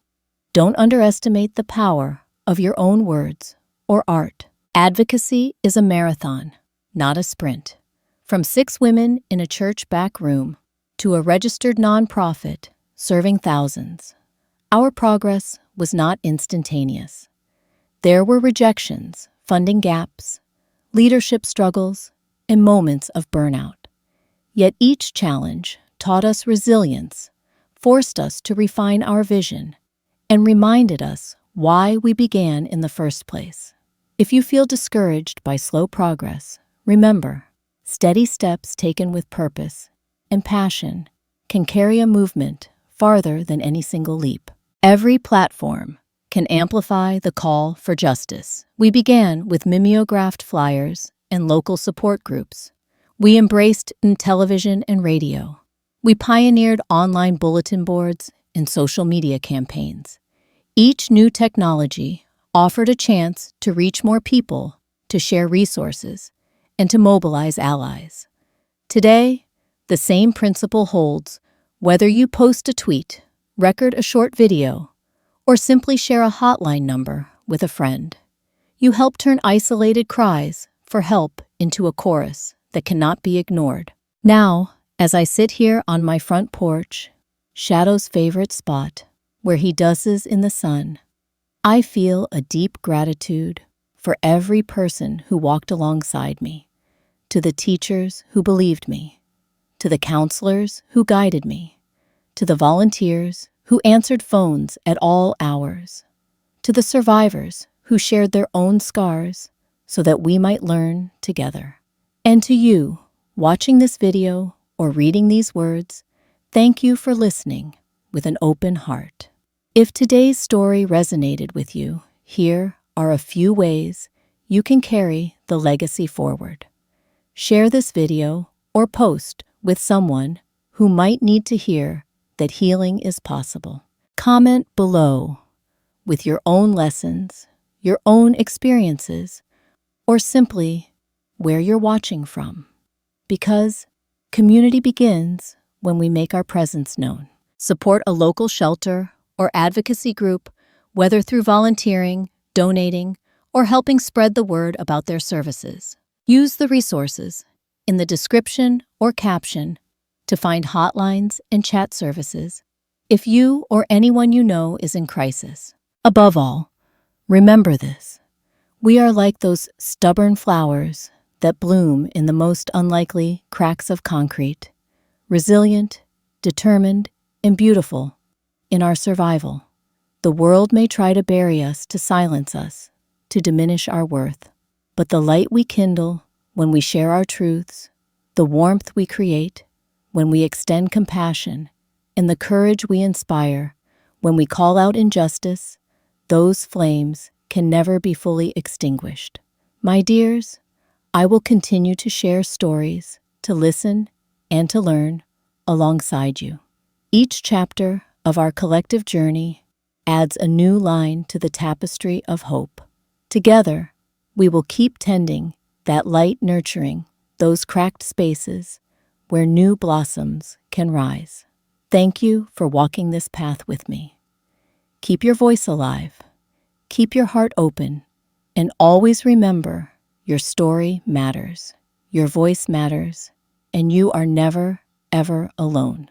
Don't underestimate the power of your own words or art. Advocacy is a marathon, not a sprint. From 6 women in a church back room to a registered nonprofit serving thousands, our progress was not instantaneous. There were rejections, funding gaps, leadership struggles, and moments of burnout. Yet each challenge taught us resilience, forced us to refine our vision, and reminded us why we began in the first place. If you feel discouraged by slow progress, remember, steady steps taken with purpose and passion can carry a movement farther than any single leap. Every platform can amplify the call for justice. We began with mimeographed flyers and local support groups, We embraced television and radio. We pioneered online bulletin boards and social media campaigns. Each new technology offered a chance to reach more people, to share resources, and to mobilize allies. Today, the same principle holds whether you post a tweet, record a short video, or simply share a hotline number with a friend. You help turn isolated cries for help into a chorus that cannot be ignored. Now, as I sit here on my front porch, Shadow's favorite spot, where he dozes in the sun, I feel a deep gratitude for every person who walked alongside me, to the teachers who believed me, to the counselors who guided me, to the volunteers who answered phones at all hours, to the survivors who shared their own scars so that we might learn together. And to you, watching this video or reading these words, thank you for listening with an open heart. If today's story resonated with you, here are a few ways you can carry the legacy forward. Share this video or post with someone who might need to hear that healing is possible. Comment below with your own lessons, your own experiences, or simply where you're watching from. Because community begins when we make our presence known. Support a local shelter or advocacy group, whether through volunteering, donating, or helping spread the word about their services. Use the resources in the description or caption to find hotlines and chat services if you or anyone you know is in crisis. Above all, remember this. We are like those stubborn flowers that bloom in the most unlikely cracks of concrete, resilient, determined, and beautiful in our survival. The world may try to bury us, to silence us, to diminish our worth, but the light we kindle when we share our truths, the warmth we create when we extend compassion, and the courage we inspire when we call out injustice, those flames can never be fully extinguished. My dears, I will continue to share stories, to listen, and to learn alongside you. Each chapter of our collective journey adds a new line to the tapestry of hope. Together, we will keep tending that light, nurturing those cracked spaces where new blossoms can rise. Thank you for walking this path with me. Keep your voice alive, keep your heart open, and always remember your story matters, your voice matters, and you are never, ever alone.